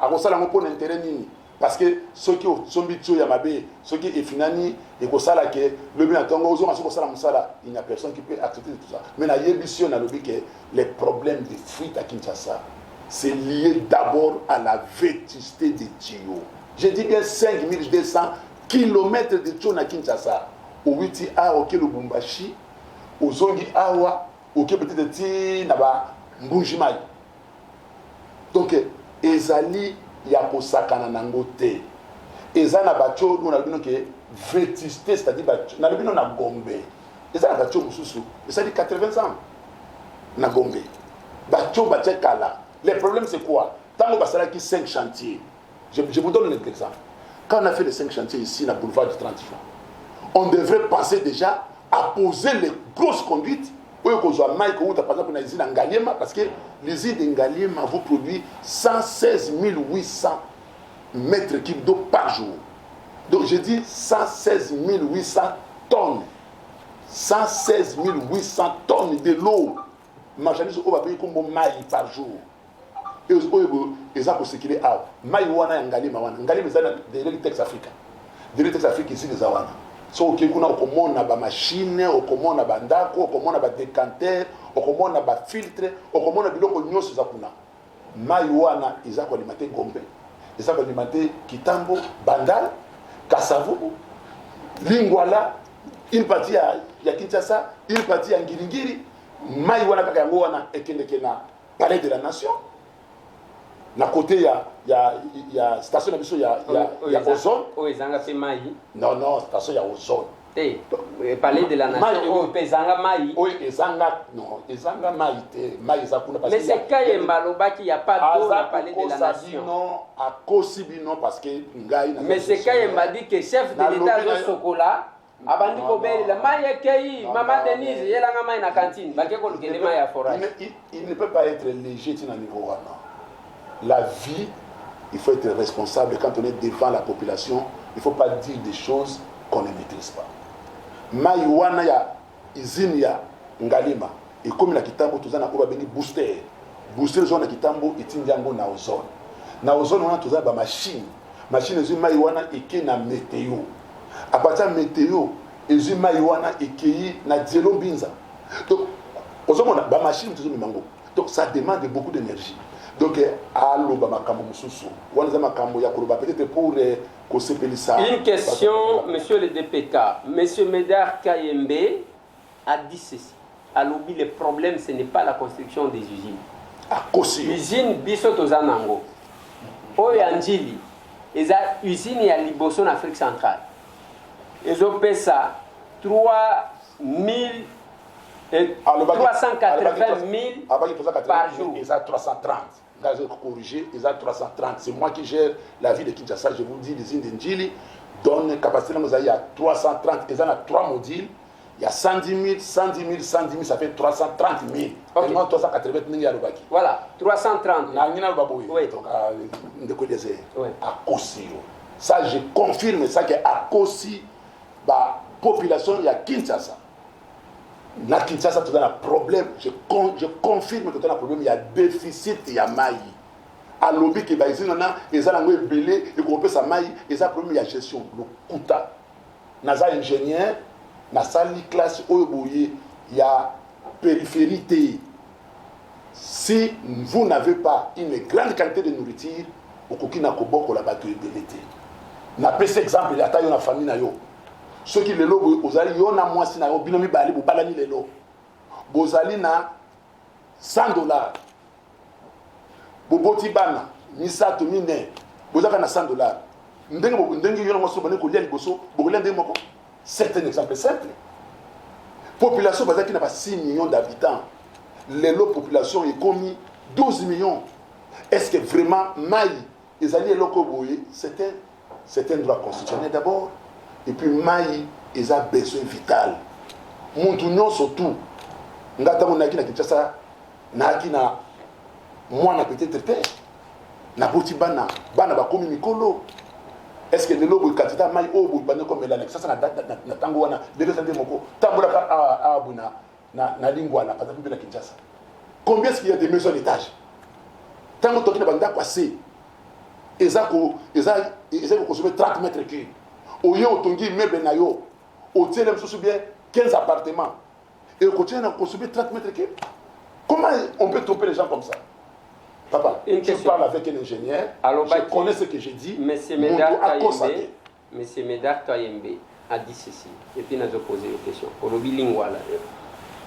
Parce que ceux qui sont ceux qui est finani et que ça là que le bien il n'y a personne qui peut accepter tout ça. Mais la yébition a dit que les problèmes de fuite à Kinshasa c'est lié d'abord à la vétusté des tuyaux. Je dis bien 5200 km de tuyaux à Kinshasa. Au 8 a au Lubumbashi, au Zongi Awa, au peut-être naba Mbunjimai. Donc ezali ya kosakana nango te. Ezana bacho nous na bino que vétusté c'est-à-dire na bino na Gombe. Ezana bacho mususu, ça dit 80 ans. Na Gombe. Bacho kala. Le problème c'est quoi? Tant que ça qui 5 chantiers. Je vous donne un exemple. Quand on a fait les 5 chantiers ici na boulevard du 30 juin, on devrait penser déjà à poser les grosses conduites. Par exemple, l'usine Ngaliema, parce que l'usine de Ngaliema vous produit 116 800 mètres cubes d'eau par jour. Donc je dis 116 800 tonnes. 116 800 tonnes de l'eau. Marchandise au papier comme maïs par jour. Et ils ont sécurité à maïs wana Ngaliema wana. Ngaliema c'est derrière le Texas Africa. Derrière le Texas Africa ici les awana. so oke kuna okomona ba machine okomona ba ndako okomona ba décanteur okomona ba filtre okomona biloko nyonso za kuna mai wana eza ko alimenter Gombe eza ko alimenter Kitambo Bandal Kasavubu Lingwala une partie ya Kinshasa une partie ya Ngiringiri mai wana kaka yango wana ekendeke na palais de la nation na côté ya station biso ya ozone ezanga pe mai non station ya ozone palais de la nation ezanga mai ezanga mai te mai eza kuna parce que mais c'est Kayemba lobaki ya pas d'eau na palais de la nation non à Kosibino parce que ngai mais c'est Kayemba dit que chef de l'état de Sokola abandi ko belela mai ekei maman Denise yelanga mai na cantine bakeko lukele mai ya forage il ne peut pas être léger na niveau wana. La vie, il faut être responsable. Quand on est devant la population, il ne faut pas dire des choses qu'on ne maîtrise pas. Maïwana ya izini ya Ngalima. Et comme la Kitambo, tout ça n'a pas béni booster. Booster zone la Kitambo et Tindiango na ozone. Na ozone, on a tout ça ba machine. Machine ezui Maïwana et qui na météo. À partir de météo, ezui Maïwana et qui na dielo binza. Donc, ozone on a ba machine tout ça mango. Donc ça demande beaucoup d'énergie. Donc, une question, monsieur le DPK. Monsieur Médard Kayembe a dit ceci. À l'oubli, le problème, ce n'est pas la construction des usines. L'usine Bisoto Zanango, Oyanjili, ils ont usine à Liboso en Afrique centrale. Ils ont payé ça 380 000 par jour. Ils ont 330. Corrigé, ils ont 330. C'est moi qui gère la ville de Kinshasa. Je vous dis, l'usine d'Indjili donne une capacité, il y a 330. Ils ont 3 modules. Il y a 110 000, 110 000, 110 000, ça fait 330 000. Okay. 380 000 voilà, 330 000. Oui. Donc, à Kossi. Ça, je confirme ça qu'à Kossi, la population, il y a Kinshasa. Na Kinshasa, tu as un problème. Je confirme que tu as un problème. Il y a déficit, il y a maï. À l'objet qui va ici, ils ont un belé, ils coupent sa maï, ils ont un problème, il y a gestion. Le Kouta. Naza ingénieur, na sali classe, il y a périphérité. Si vous n'avez pas une grande quantité de nourriture, au kokina koboko la batterie de l'été. Na pèse exemple, il y a taille dans la famille na yo. Ceux qui les lots, Bozali, yon a moins si na binomi bali, balani les lots. Bozali na $100. Boboti bana, misato mine, bozaka na $100. Ndenge yon a moins si bane kolia liboso, bogolien de moko. C'est un exemple simple. Population bazaki n'a pas 6 millions d'habitants. Les lots population est commis 12 millions. Est-ce que vraiment Maï, les alliés locaux, c'est un droit constitutionnel d'abord. Et puis Maï, ils ont besoin vital. Mon tout surtout. Ngata monaki na Kinshasa, na kina moi na peut-être père. Na boti bana ba komi mikolo. Est-ce que le logo candidat Maï o bu bana comme l'annexe ça na tango wana de descendre moko. Tambola ka abuna na lingwa na pata na Kinshasa. Combien est-ce qu'il y a de maisons d'étage? Tango toki na banda passé. Ezako consommer 30 mètres cubes. Au lieu de meuble na yo, au tiers bien 15 appartements. Et au quotidien, on a consommé 30 mètres cubes. Comment on peut tromper les gens comme ça? Papa, je parle avec un ingénieur, je connais ce que j'ai dit. Monsieur Médard Kayembe a dit ceci. Et puis, nous avons posé une question.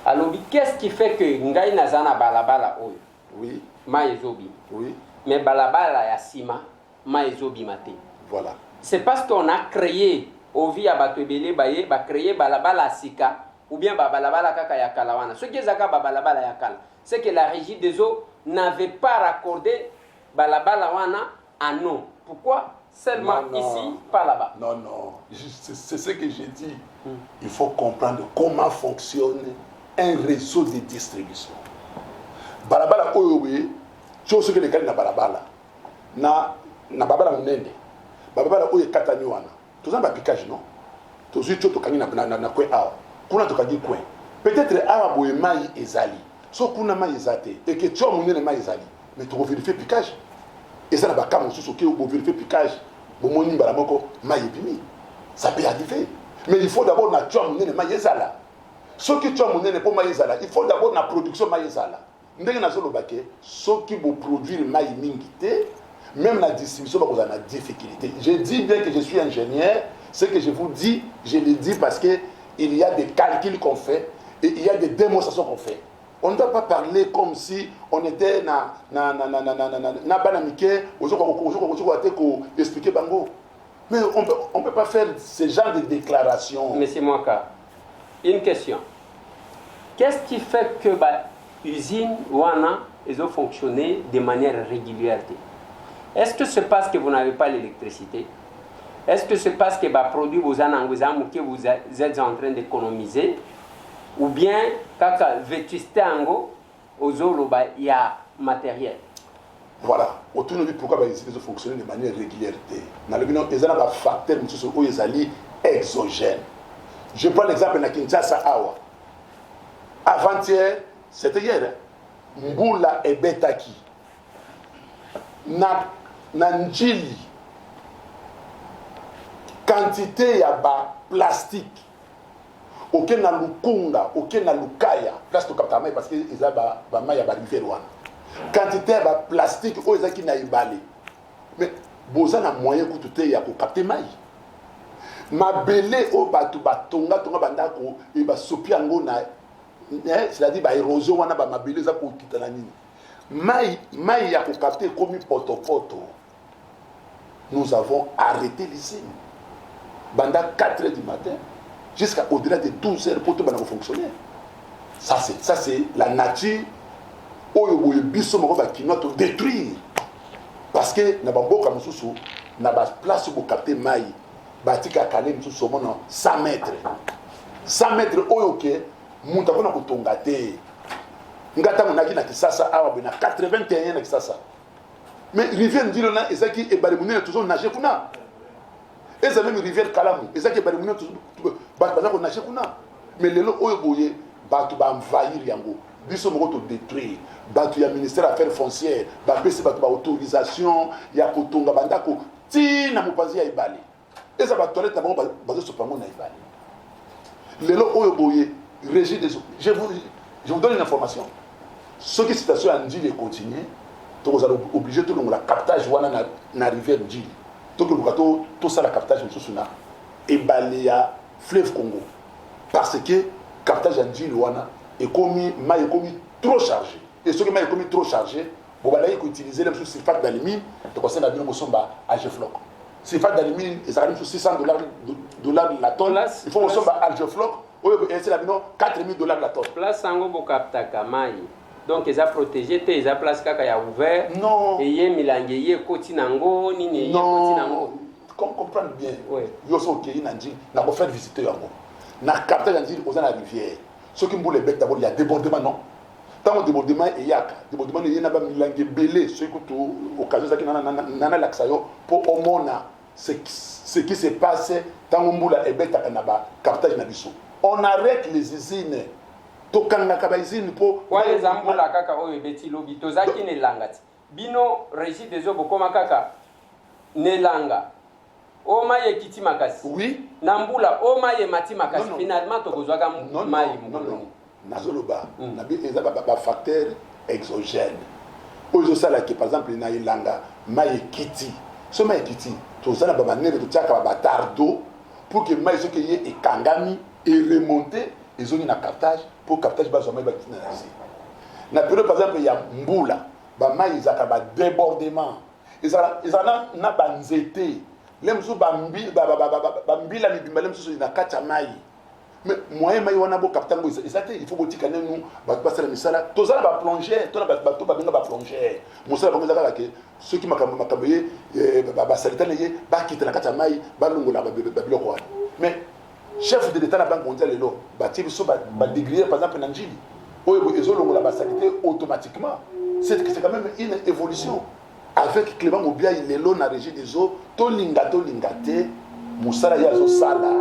Alors, qu'est-ce qui fait que Ngaï Nazana Balabala Oyo? Oui. Maïzobi. Oui. Mais Balabala Yassima, Maïzobi Mate. Voilà. C'est parce qu'on a créé, au via Batobele Baye, a créé Balabala Sika, ou bien Balabala Kaka Yakalawana. Ce qui est Zaka Balabala Yakala, c'est que la régie des eaux n'avait pas raccordé Balabala Wana à non. Pourquoi? Seulement non, ici, pas là-bas. Non, c'est ce que j'ai dit. Il faut comprendre comment fonctionne un réseau de distribution. Balabala Oyowe, chose que les gars na Balabala. Na Balabala Munende. Babala oye katani wana. Toza ba piquage non. Tozu choto kangi na kwe awa. Kuna tokagi kwe. Peut-être awa boye mai ezali. So kuna mai ezate et que tu munene mai ezali. Mais tu vérifier piquage. Et ça na ba kama susu ke bo vérifier piquage. Bo moni mbala moko mai epimi. Ça peut arriver. Mais il faut d'abord na tua monene mayezala. Ce qui tua monene pour mayezala, il faut d'abord na production mayezala. Ndenge nazoloba ke soki bo produire mai mingi te, même la distribution va causer une difficulté. Je dis bien que je suis ingénieur, ce que je vous dis, je le dis parce que il y a des calculs qu'on fait et il y a des démonstrations qu'on fait. On ne doit pas parler comme si on était na banamike, expliquer bango. Mais on peut pas faire ce genre de déclaration. Monsieur Mwaka, une question. Qu'est-ce qui fait que l'usine Wana ont fonctionné de manière régulière? Est-ce que c'est parce que vous n'avez pas l'électricité? Est-ce que c'est parce que les produits que vous êtes en train d'économiser? Ou bien, quand il y a matériel? Voilà. Autour de pourquoi les usines fonctionnent de manière régulière? Dans le bilan, il y a des facteurs exogènes. Je prends l'exemple de Kinshasa Awa. Avant-hier, c'était hier. Mboula et Betaki. Nanjili. Quantité ya plastique. Aucun na lukunga, aucun na lukaya. Place to capter parce que ils a ba mai ya ba rivière. Quantité ya plastique o ezaki na ibale. Mais boza na moyen ko tuté ya ko capter mai. Mabele o batu batonga bandako e ba sopi yango na c'est-à-dire ba érosion wana ba mabele za ko kitana nini. Mai ya ko capter comme poto. Nous avons arrêté l'usine. Pendant 4 h du matin, jusqu'à au-delà de 12 h pour tout fonctionner. Ça c'est la nature où il y a détruire. Parce que na bamboka mususu na ba place pour capter mai batika kale mususu mono 100 mètres. 100 mètres oyoke muntu akona kutonga te. Ngata monaki na Kisasa awa na 81 na Kisasa. Mais rivière ndilo na ezaki e bari munene toujours nager kuna. Eza même rivière Kalamu, ezaki bari munene toujours bazako nager kuna. Mais lelo oyo boye batu ba envahir yango. Biso moko to détruire. Batu ya ministère affaires foncières, ba pesi batu ba autorisation ya kotonga bandako ti na mopanzi ya ibale. Eza ba toilette bango bazo sopango na ibale. Lelo oyo boye régie des eaux. Je vous donne une information. Ce qui situation en Ndili continue, vous allez obligé de le captage wana na rivière Ndili. Donc tout ça la captage na et baléa fleuve Congo. Parce que captage Ndili wana est commis trop chargé. Et ce qui est commis trop chargé, vous allez utiliser le sulfate d'alumine, donc on a bien somba Algefloc. Sulfate d'alumine, ils arrivent sur $600 la tonne. Il faut somba Algefloc. C'est la $4,000 la tonne. Place sango bo kaptaka mai. Donc ils ont protégé, ils ont place kaka ya ouvert. Non. Et yé milange yé koti nango nini yé koti nango. Comprendre bien. Oui. Yo so ki nandi na ko faire visiter yango. Na captage nandi aux la rivière. Ce qui mboule bête d'abord il y a débordement non. Tant débordement et yaka. Débordement il y na ba milange belé ce que tout occasion ça qui nana laksayo pour au mona ce qui se passe tant mboula et bête na ba captage na biso. On arrête les usines. Tokanga kaba usine po wale zambula kaka oyo beti lobi tozaki ne langati. Bino régie des eaux bokoma kaka ne langa. Oma ye kiti makasi. Oui. Nambula oma ye mati makasi. Finalement tokozwaka mai non. Nazoloba. Nabi eza ba facteur exogène. Ozo sala ki par exemple na ilanga mai kiti. So mai kiti tozana ba manere to tiaka ba tardo pour que mai ce que ye ekangami et remonter les zones na captage pour captage ba zoma ba kitina nasi. Na période par exemple il y a mbula ba mai izaka ba débordement. Izana na banzete. Lemsu bambi bambila mibimba lemsu na kacha mai. Mais moyen mai wana bo captango izate il faut botika nenu ba passer la misala. Tozala ba plonger, to na ba to ba benga ba plonger. Musala bango zaka ke ceux qui makaboye ba salita leye ba kitana kacha mai ba lungola ba biloko wana. Mais chef de l'État de la Banque mondiale est là. Bah, dégriller par exemple en Ndili. La santé automatiquement. C'est quand même une évolution. Avec Clément Mobia, il est là dans la régie des eaux. Tolingate, Moussala Yazo Sala.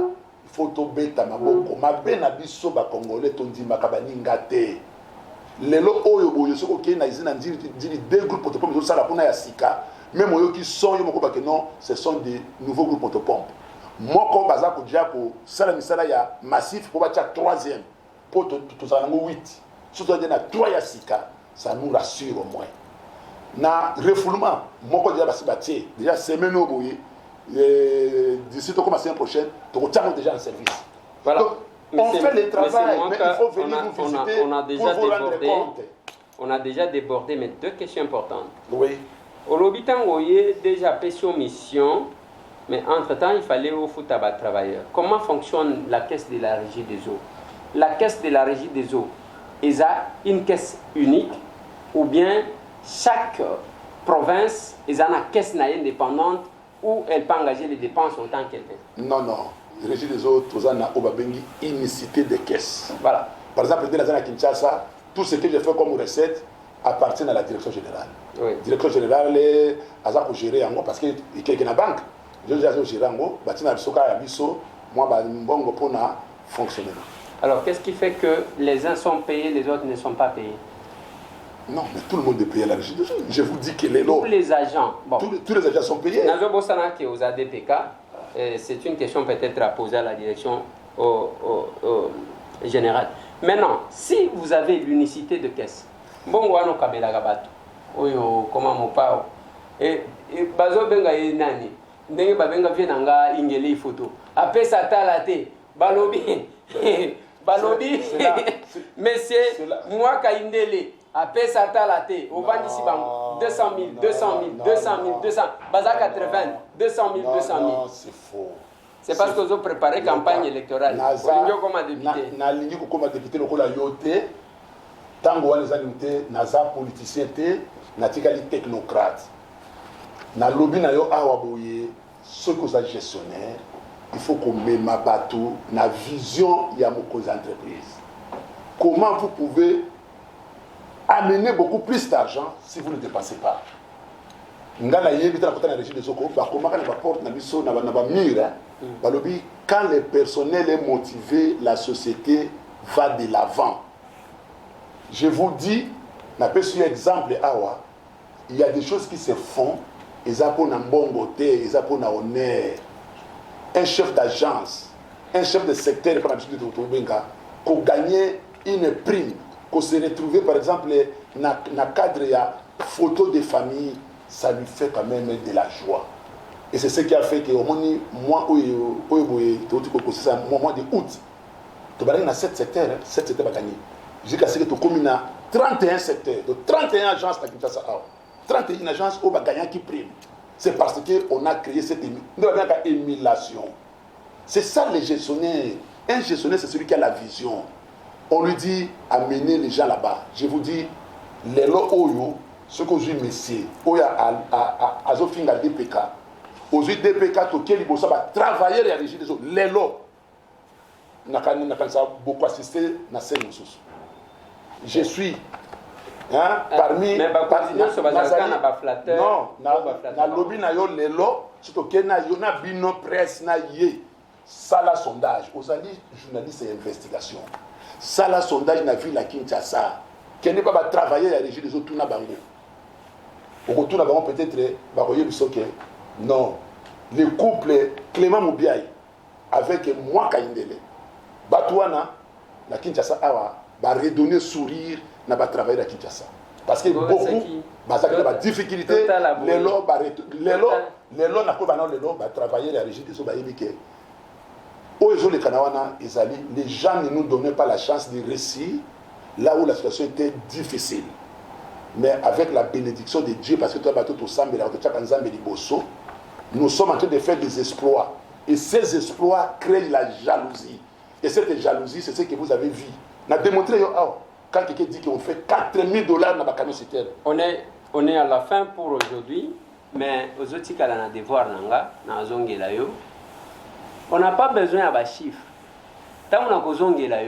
Il faut tobeta maboko. Mabe na biso ba Congolais tondi makabaningate. Lelo oyo boyo soko ke na izina Ndili deux groupes de pompes sala pona ya sika. Même oyo qui sont yo moko ba que non, ce sont des nouveaux groupes de pompes. moko baza kodja ko sala misala ya massif pour batia 3e pour tout ça nango 8 surtout na 3 ya sika ça nous rassure au moins na refoulement moko déjà basi batie déjà semaine au boye d'ici to commencer l'année prochaine to tient déjà en service. Voilà. Donc, on fait le travail, mais il faut venir vous visiter on a déjà pour vous rendre débordé. compte. On a déjà débordé, mais 2 questions importantes. Oui. Au Lobitan, vous avez déjà fait son mission, mais entre-temps, il fallait au foot à travailleurs. Comment fonctionne la caisse de la régie des eaux? La caisse de la régie des eaux, ils ont une caisse unique, ou bien chaque province, ils ont une caisse indépendante où elle peut engager les dépenses autant qu'elle veut? Non, non. Régie des eaux, tout ça, na Obabengi, unicité de caisse. Voilà. Par exemple, dans la zone à Kinshasa, tout ce que je fais comme recette appartient à la direction générale. Oui. La direction générale est à gérer en gros parce qu'il y a une banque. Je dis à gérer en gros, bâtiment à Bisoka à Biso, moi, bon, pour fonctionner. Alors, qu'est-ce qui fait que les uns sont payés, les autres ne sont pas payés? Non, mais tout le monde est payé à la régie des eaux. Je vous dis que les lots. Tous les agents. Bon. Tous les agents sont payés. Nazo Bossana qui est aux ADPK, c'est une question peut-être à poser à la direction générale. Maintenant, si vous avez l'unicité de caisse, bon, wano kabela gabato, oyo comment mon pao, et bazo benga nani, ndenge babenga vienanga ingeli photo, apé sa talate, balobi, balobi, monsieur, moi kaindele. Après ça, la thé, au bas d'ici, 200 000, 200 000, 200 000, 200 000, Baza 80, 200 000, 200 000. Non, c'est faux. C'est parce que vous avez préparé campagne électorale. Vous avez comme député. Na ligne comme député, le la yote, tango les animés, naza politicien té, na tikali technocrate. Na lobby na yo awaboye, ce que vous êtes gestionnaire, il faut qu'on mette ma bateau, na vision ya moko entreprise. Comment vous pouvez amener beaucoup plus d'argent si vous ne dépensez pas. Quand le personnel est motivé, la société va de l'avant. Je vous dis, exemple, il y a des choses qui se font, ils ont un bon côté, ils ont un honneur. Un chef d'agence, un chef de secteur, pour gagner une prime, qu'on se retrouve par exemple dans le cadre de photo de famille, ça lui fait quand même de la joie. Et c'est ce qui a fait que au mois de août, tu vas dans 7 secteurs, 7 secteurs gagner. Jusqu'à ce que tu communes à 31 secteurs, de 31 agences à Kinshasa. 31 agences où va gagner qui prime. C'est parce qu'on a créé cette émulation. C'est ça les gestionnaires. Un gestionnaire, c'est celui qui a la vision. On lui dit amener les gens là-bas. Je vous dis, les lots Oyo, ce que je dis, messieurs, Oya à Zofinga DPK, aujourd'hui DPK, Toké Libosa va travailler la régie des autres. Les lots, n'a beaucoup assisté à cette ressource. Je suis parmi. Mais non, na lobby na yo les lots, surtout que na yo na bino presse na yé. Ça la sondage, aux alliés journalistes et investigation. Ça la sondage na ville à Kinshasa. Qui n'est pas travailler la régie des autres tout na bango. Au retour na bango peut-être baroyer bisoke. Non, le couple Clément Moubiaï avec moi Kaindele. Batouana na Kinshasa awa va redonner sourire na ba travailler à Kinshasa. Parce que beaucoup de difficultés, les lots na ko banon les lots va travailler la régie des autres baïbike. Les gens ne nous donnaient pas la chance de réussir là où la situation était difficile. Mais avec la bénédiction de Dieu, parce que nous sommes en train de faire des exploits. Et ces exploits créent la jalousie. Et cette jalousie, c'est ce que vous avez vu. On a démontré quand quelqu'un dit qu'on fait $4,000 dans la camion citerne. On est à la fin pour aujourd'hui, mais aux autres qui ont des devoirs, on n'a pas besoin de chiffres. Tant on a besoin de là,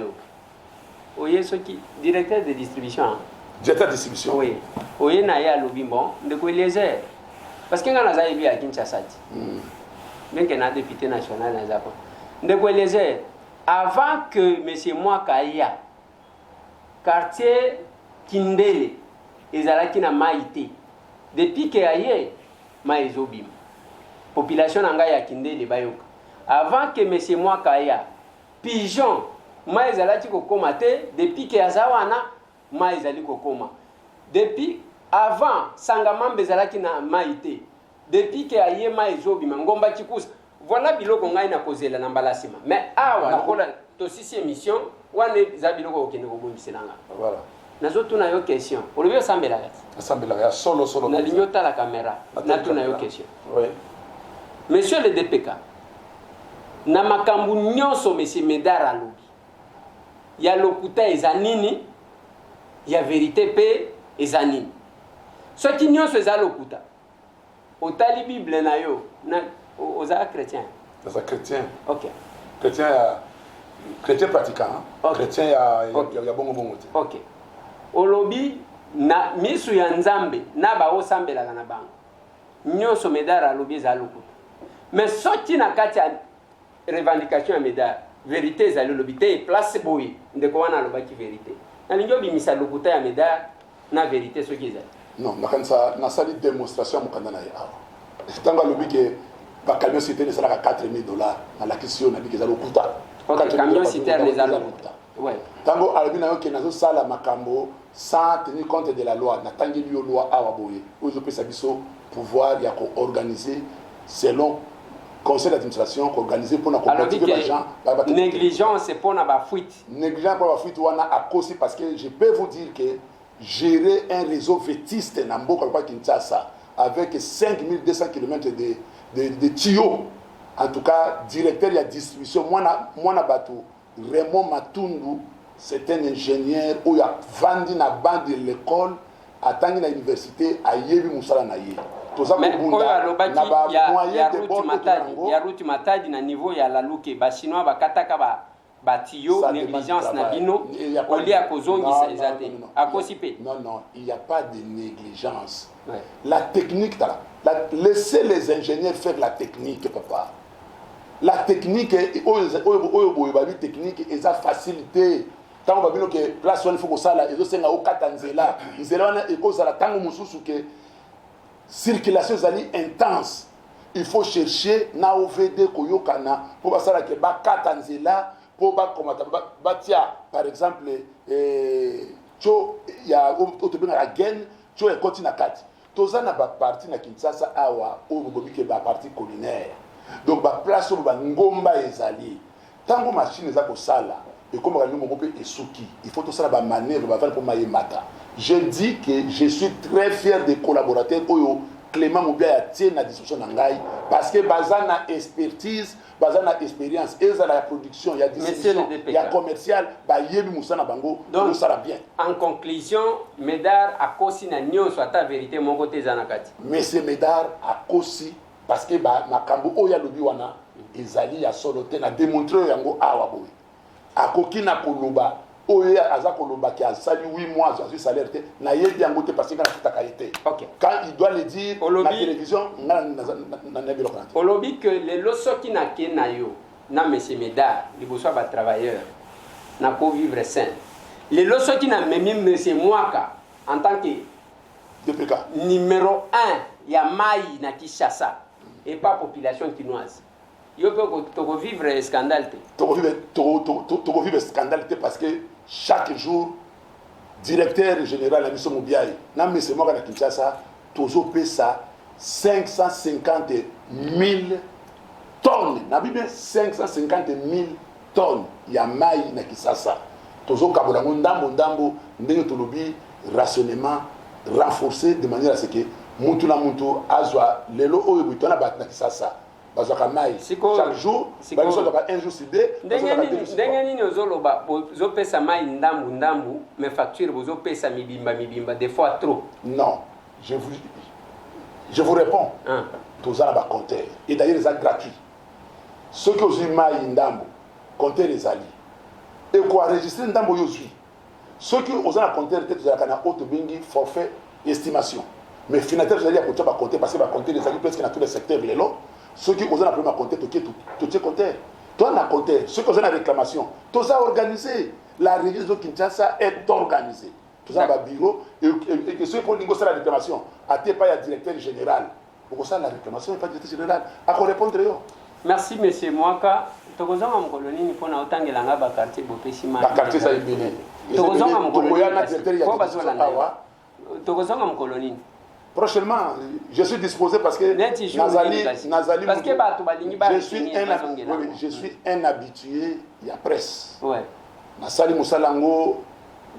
oui, ce qui directeur de distribution. Directeur de distribution. Oui. Oui, naya lobimbo, de quoi les airs. Parce que quand on a vu à Kinshasa, même qu'on a député national dans le Japon, de quoi les airs. Avant que monsieur Mwakaya, quartier Kindele, ils allaient qui n'a maïté. Depuis que aïe, maïzobim. Population n'anga ya Kindele bayoka. avant que M. Mwakaya, pigeon, ma ezalaki kokoma te, depuis que azawana, ma ezali kokoma. Depuis, avant, Sangamambe ezalaki na maïté. Depuis que aye ma ezobi, ngomba chikusa. Voilà biloko ngai na kozela na mbalasima. Mais awa, nakola, tosisi émission, wane za biloko okende kobongiselanga. Voilà. Nazotuna yo question. Olobi osambela kati. Asambela ya solo. Na linyota la caméra. Natuna yo question. Oui. Monsieur le DPK, na makambu nyonso monsieur Médard alobi. Ya lokuta ezanini, ya vérité pe ezanini. Soki nyonso eza lokuta. Otali Bible na yo, na oza chrétien. Oza chrétien. OK. Chrétien pratiquant. Okay. Chrétien ya bongo te. OK. Olobi na misu ya nzambe na ba osambelaka na bango. Nyonso Médard alobi eza lokuta. Mais soki na kati ya revendication ya Médard, vérité ezali lobi te place boye ndeko wana alobaki vérité. Na lingi obimisa lokuta ya Médard na vérité soki ezali. Non, na sali démonstration mokanda na ye awa. Tango alobi ke ba camion citerne esalaka $4,000 na lakisi yo na biki eza lokuta. OK, camion citerne eza lokuta. Ouais. Tango alobi na yo ke nazosala makambo sans tenir compte de la loi, natangeli yo loi awa boye oyo ezopesa biso pouvoir ya koorganiser selon conseil d'administration koorganiser mpona komotive bagent. Négligence mpona bafuite. Négligence mpona bafuite wana akosi parce que je peux vous dire que gérer un réseau vétiste na mboka kwa Kinshasa avec 5200 km de tuyaux. En tout cas, directeur de la distribution, moi bateau, Raymond Matundu, c'est un ingénieur où il a vendu na bande de l'école, à tangi na université, à Yebi Moussala na Ye. Mais il y a route matadi na niveau ya la luke, ba chinois ba kataka ba tiyo négligence na bino, oli a kozongisa ezate. Akosipe. Non, il n'y a pas de négligence. Ouais. La technique, laissez les ingénieurs faire la technique, papa. La technique, technique, est facilité. Tant que vous avez place où il faut que ça, il faut que la circulation est intense. Il faut chercher na OVD koyokana pour que ça que ba katanzela pour ba batia par exemple cho ya autobina la gaine cho e continue na kati. Tozana ba parti na Kinshasa awa o bobike ba parti collinaire. Donc ba place où ba ngomba ezali. Tango machine za ko sala et comme on peut esuki, il faut tout ça ba manœuvre ba faire pour mayemata. Je dis que je suis très fier des collaborateurs oyo Clément Moubia a tient la discussion d'Angaï parce que bazana expertise, bazana expérience, et la production, il y a distribution, il y a commercial, bah yebi moussa na bango, donc ça va bien. En conclusion, Médard a kosi na nyon soit ta vérité mon côté zanakati. Mais c'est Médard a kosi parce que bah makambo oya lobi wana ezali ya solote na démontrer yango awa boy. Akoki na koloba oya aza koloba ki asali 8 mois sur salaire te na yebi yango te parce que na futaka été. OK. Quand il doit le dire na télévision na nebilo kana. Olobi que les losoki na kenayo na monsieur Médard, liboso ba travailleur na ko vivre sain. Les losoki na memi monsieur Mwaka en tant que DPK numéro 1 ya mai na Kinshasa et pas population kinoise. Yo peut vivre scandale te. To vivre scandale te parce que chaque jour directeur général la mission Moubiaï na monsieur Mwaka na Kinshasa tozo pesa 550 000 tonnes. Na bibe 550 000 tonnes ya mai na Kinshasa. Tozo kabola ndambo ndenge tolobi rationnement renforcé de manière à ce que mutu na mutu azwa lelo oyo butona bat na Kinshasa. Bazaka mai chaque jour, bazo doka un jour sur deux. Ndenge nini ozoloba bozo pesa mai ndambu mais facture bozo pesa mibimba des fois trop. Non, je vous réponds. Tous à la compteur et d'ailleurs c'est gratuit. Ceux qui ont mai ndambu compteur les alliés. Et quoi enregistrer ndambu yozui. Ceux qui ont la compteur peut-être à kana auto bingi forfait estimation. Mais finalement vous allez à compter parce que va compter les alliés presque dans tous les secteurs les lots. Ceux qui ont la première compter tout est compteur. Toi na compteur, ceux qui ont la réclamation, tout ça organisé. La région Kinshasa est organisée. Tout ça va bureau et ceux qui ont la réclamation, à pas le directeur général. Pour ça la réclamation n'est pas directeur général. À quoi répondre yo? Merci monsieur Mwaka. Tokozonga mkoloni ni pona otangelanga ba quartier bopesi ma. Ba quartier ça ebele. Tokozonga mkoloni. Tokozonga mkoloni. Prochainement, je suis disposé parce que Nazali parce que je suis un habitué il y a presse. Ouais. Nasali Musalango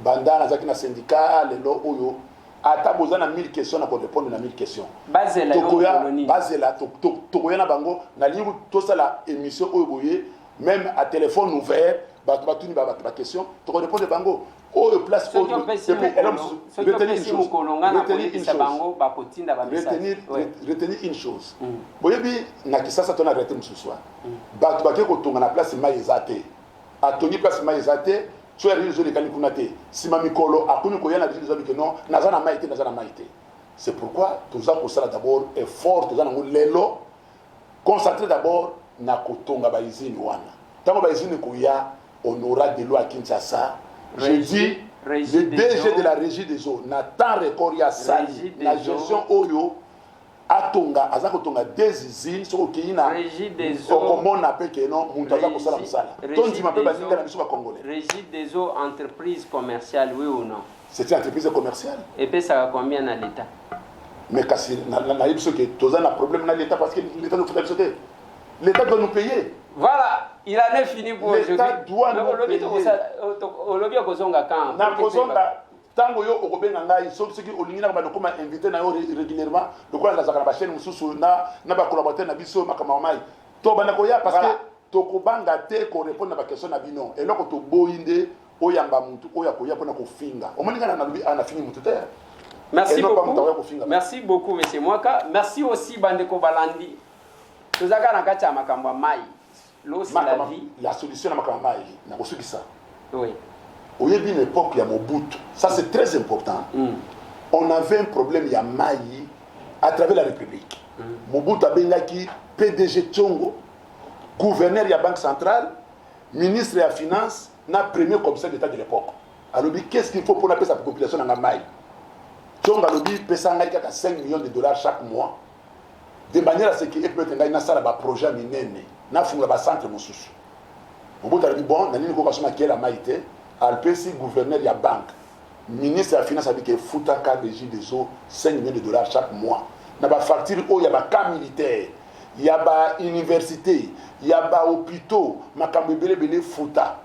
banda nazaki na syndicat lelo oyo ata bozana 1000 questions na ko répondre na 1000 questions. Basela tokoya na bango na libu to sala émission oyo boye même à téléphone ouvert ba batuni ba question to ko répondre bango oyo place autre retenir une chose boyebi na kisasa tona arrêter mususwa ba to ko tonga na place maizate atoni place maizate tu as réalisé les calicunatés si ma mikolo akuni ko yana réalisé que non nazana maité c'est pourquoi tous avons ça d'abord effort tous avons lelo concentré d'abord na kotonga ba izini wana tango ba izini ko ya honora de loi Kinshasa. Je dis le DG de la régie des eaux n'attend record ya ça la gestion oyo atonga azako tonga des usines soko kiina régie des eaux comment on appelle que non muntaza ko sala musala tondi mape ba ninga na biso ba congolais régie des eaux entreprise commerciale oui ou non c'est une entreprise commerciale et puis ça va combien à l'état mais kasi na biso que toza na problème na l'état parce que l'état nous fait sauter l'état doit nous payer. Voilà, il en est fini pour aujourd'hui. L'État doit nous payer. Na kozonga tango yo okobenga ngai sauf ce qui olingina ba dokoma invité na yo régulièrement lokola na zakana ba chaîne mususu na ba collaborateur na biso makama mai to bana ko ya parce que to kobanga te ko répondre na ba question na bino et loko to boyinde oyamba mutu oya ko ya pona ko finga omoninga na lubi ana fini mutu terre. Merci beaucoup. Merci beaucoup monsieur Mwaka. Merci aussi Bandeko Balandi. Tozaka na kati ya makambo mai. L'eau c'est la vie. La solution na makambo mai na kosuki ça. Oui. Au début de l'époque, il y a Mobutu. Ça, c'est très important. On avait un problème, il y a Maï, à travers la République. Mobutu a Bengaki, PDG Tchongo, gouverneur de la Banque centrale, ministre de la Finance, na premier commissaire d'État de l'époque. Alors, qu'est-ce qu'il faut pour appeler sa population dans Maï? Tchongo a dit, paie 5 millions de dollars chaque mois, de manière à ce qu'il peut être un projet minéne, na funga ba centre Mosusu. Mobutu a dit, bon, n'a ni ko kasoma qui est la Maïté. Alpesi gouverneur de la banque, ministre de la finance a dit que Foutaka régie des eaux 5 millions de dollars chaque mois. Il y a des factures, il y a des camps militaires, il y a des universités, il y a des hôpitaux, il y a des Fouta.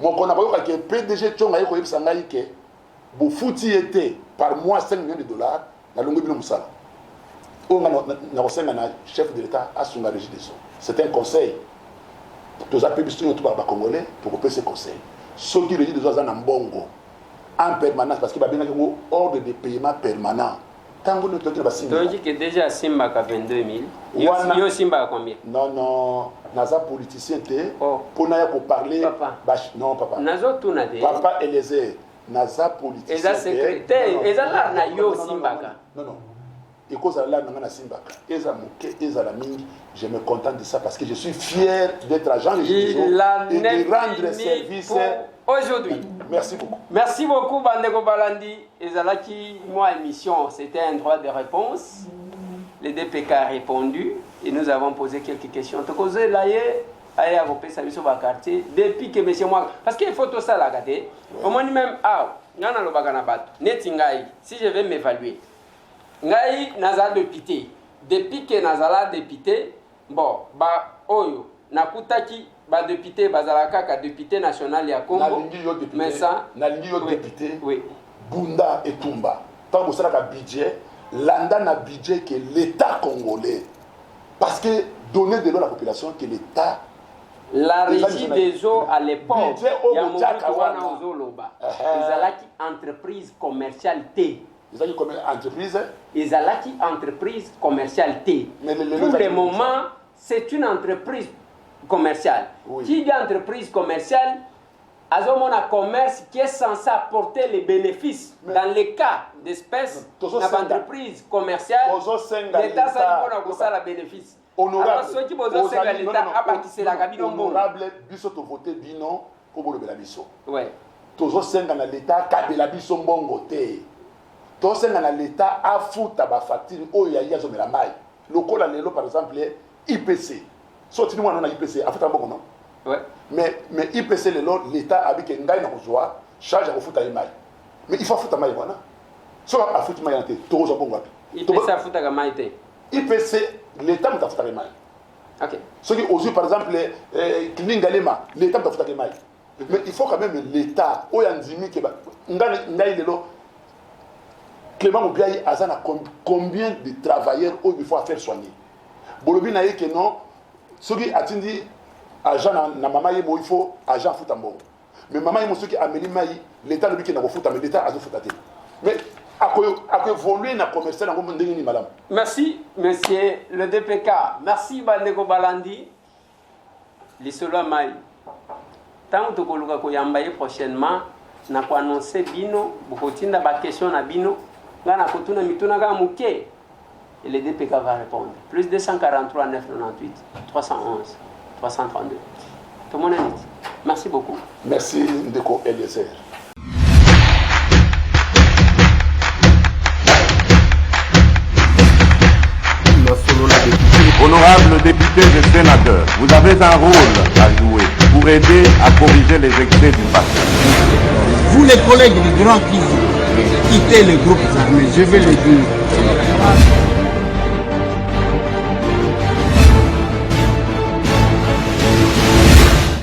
Moi, on a vu que le PDG Tchonga a dit que le Fouti était par mois 5 millions de dollars dans le monde. On a un chef de l'État à son régie des eaux. C'est un conseil. Tous les pays congolais pour couper ce conseil. Ceux qui régissent des oiseaux en bongo en permanence parce qu'il y a bien un ordre de paiement permanent. Tant que nous avons dit que déjà Simba a 22 000. Yo Simba a combien? Non, Naza politicien pour parler. Papa. Non, papa. Nazo tout n'a dit. Papa Eliezer, Naza politicien. Eza secrétaire, Eza là na yo Simba. Non. Et cause là na Simba. Eza moké, Eza la mingi. Je me contente de ça parce que je suis fier d'être agent de gestion et de rendre service aujourd'hui. Merci beaucoup. Merci beaucoup, Bandeko Balandi. Ezalaki, moi, émission, c'était un droit de réponse. Le DPK a répondu et nous avons posé quelques questions. Depuis que monsieur moi, parce qu'il faut tout ça là, au moins même, si je vais m'évaluer, ngai naza député. Depuis que nazala député, bon, oyo nakutaki ba député bazalaka ka député national ya Congo. Mais ça nalingi yo député. Oui. Bunda et Tumba. Tant que ça ka budget, landa na budget que l'État congolais. Parce que donner de l'eau à la population que l'État la régie des eaux à l'époque, il y a Ezalaki entreprise commerciale T. Ezalaki entreprise commerciale T. Pour le moment, c'est une entreprise commerciale. Oui. Qui dit entreprise commerciale, Azomon a commerce qui est censé apporter les bénéfices. Dans les cas d'espèces, l'entreprise commerciale, l'État ça a la bénéfice. Honorable, biso to voter bino pour le belabiso. Ouais. Tozo senga na l'État kabela biso mbongo te. Tozo senga na l'État afuta ba facture oya yazo mela mai. Lokola lelo par exemple IPC. Soit tu as IPC, à fait un bon non. Ouais. Mais IPC, l'État a dit qu'il y a une charge à foutre à maille. Mais il faut foutre à maille, voilà. Soit à foutre à maille, tu as bon wapi. IPC a foutre à maille. IPC, l'État m'a foutre à maille. Ok. Ceux qui osent, par exemple, l'État m'a foutre à maille. Mais il faut quand même l'État, où il y a un dimi qui va. Clément Moubiaï a combien de travailleurs il faut faire soigner. Bolobi n'a que non, ceux qui attendent agent na maman il faut agent foutambo. Mais maman il ceux qui amélie maï, l'État le qui n'a pas fouta, mais l'État a fouté. Mais à quoi évoluer na commercial na comme ndenge ni madame. Merci monsieur le DPK. Merci Bandeko Balandi. Lisolo Maï. Tant que vous avez prochainement, na ko annoncer bino, bokotinda ba question na bino, ngana kotuna mituna ga muke. Et le DPK va répondre. Plus 243 998 311 332. Tout le monde est dit. Merci beaucoup. Merci Ndeko Eliezer. Honorables députés et sénateurs, vous avez un rôle à jouer pour aider à corriger les excès du passé. Vous les collègues du Grand Kivu, quittez les groupes armés, je vais le dire.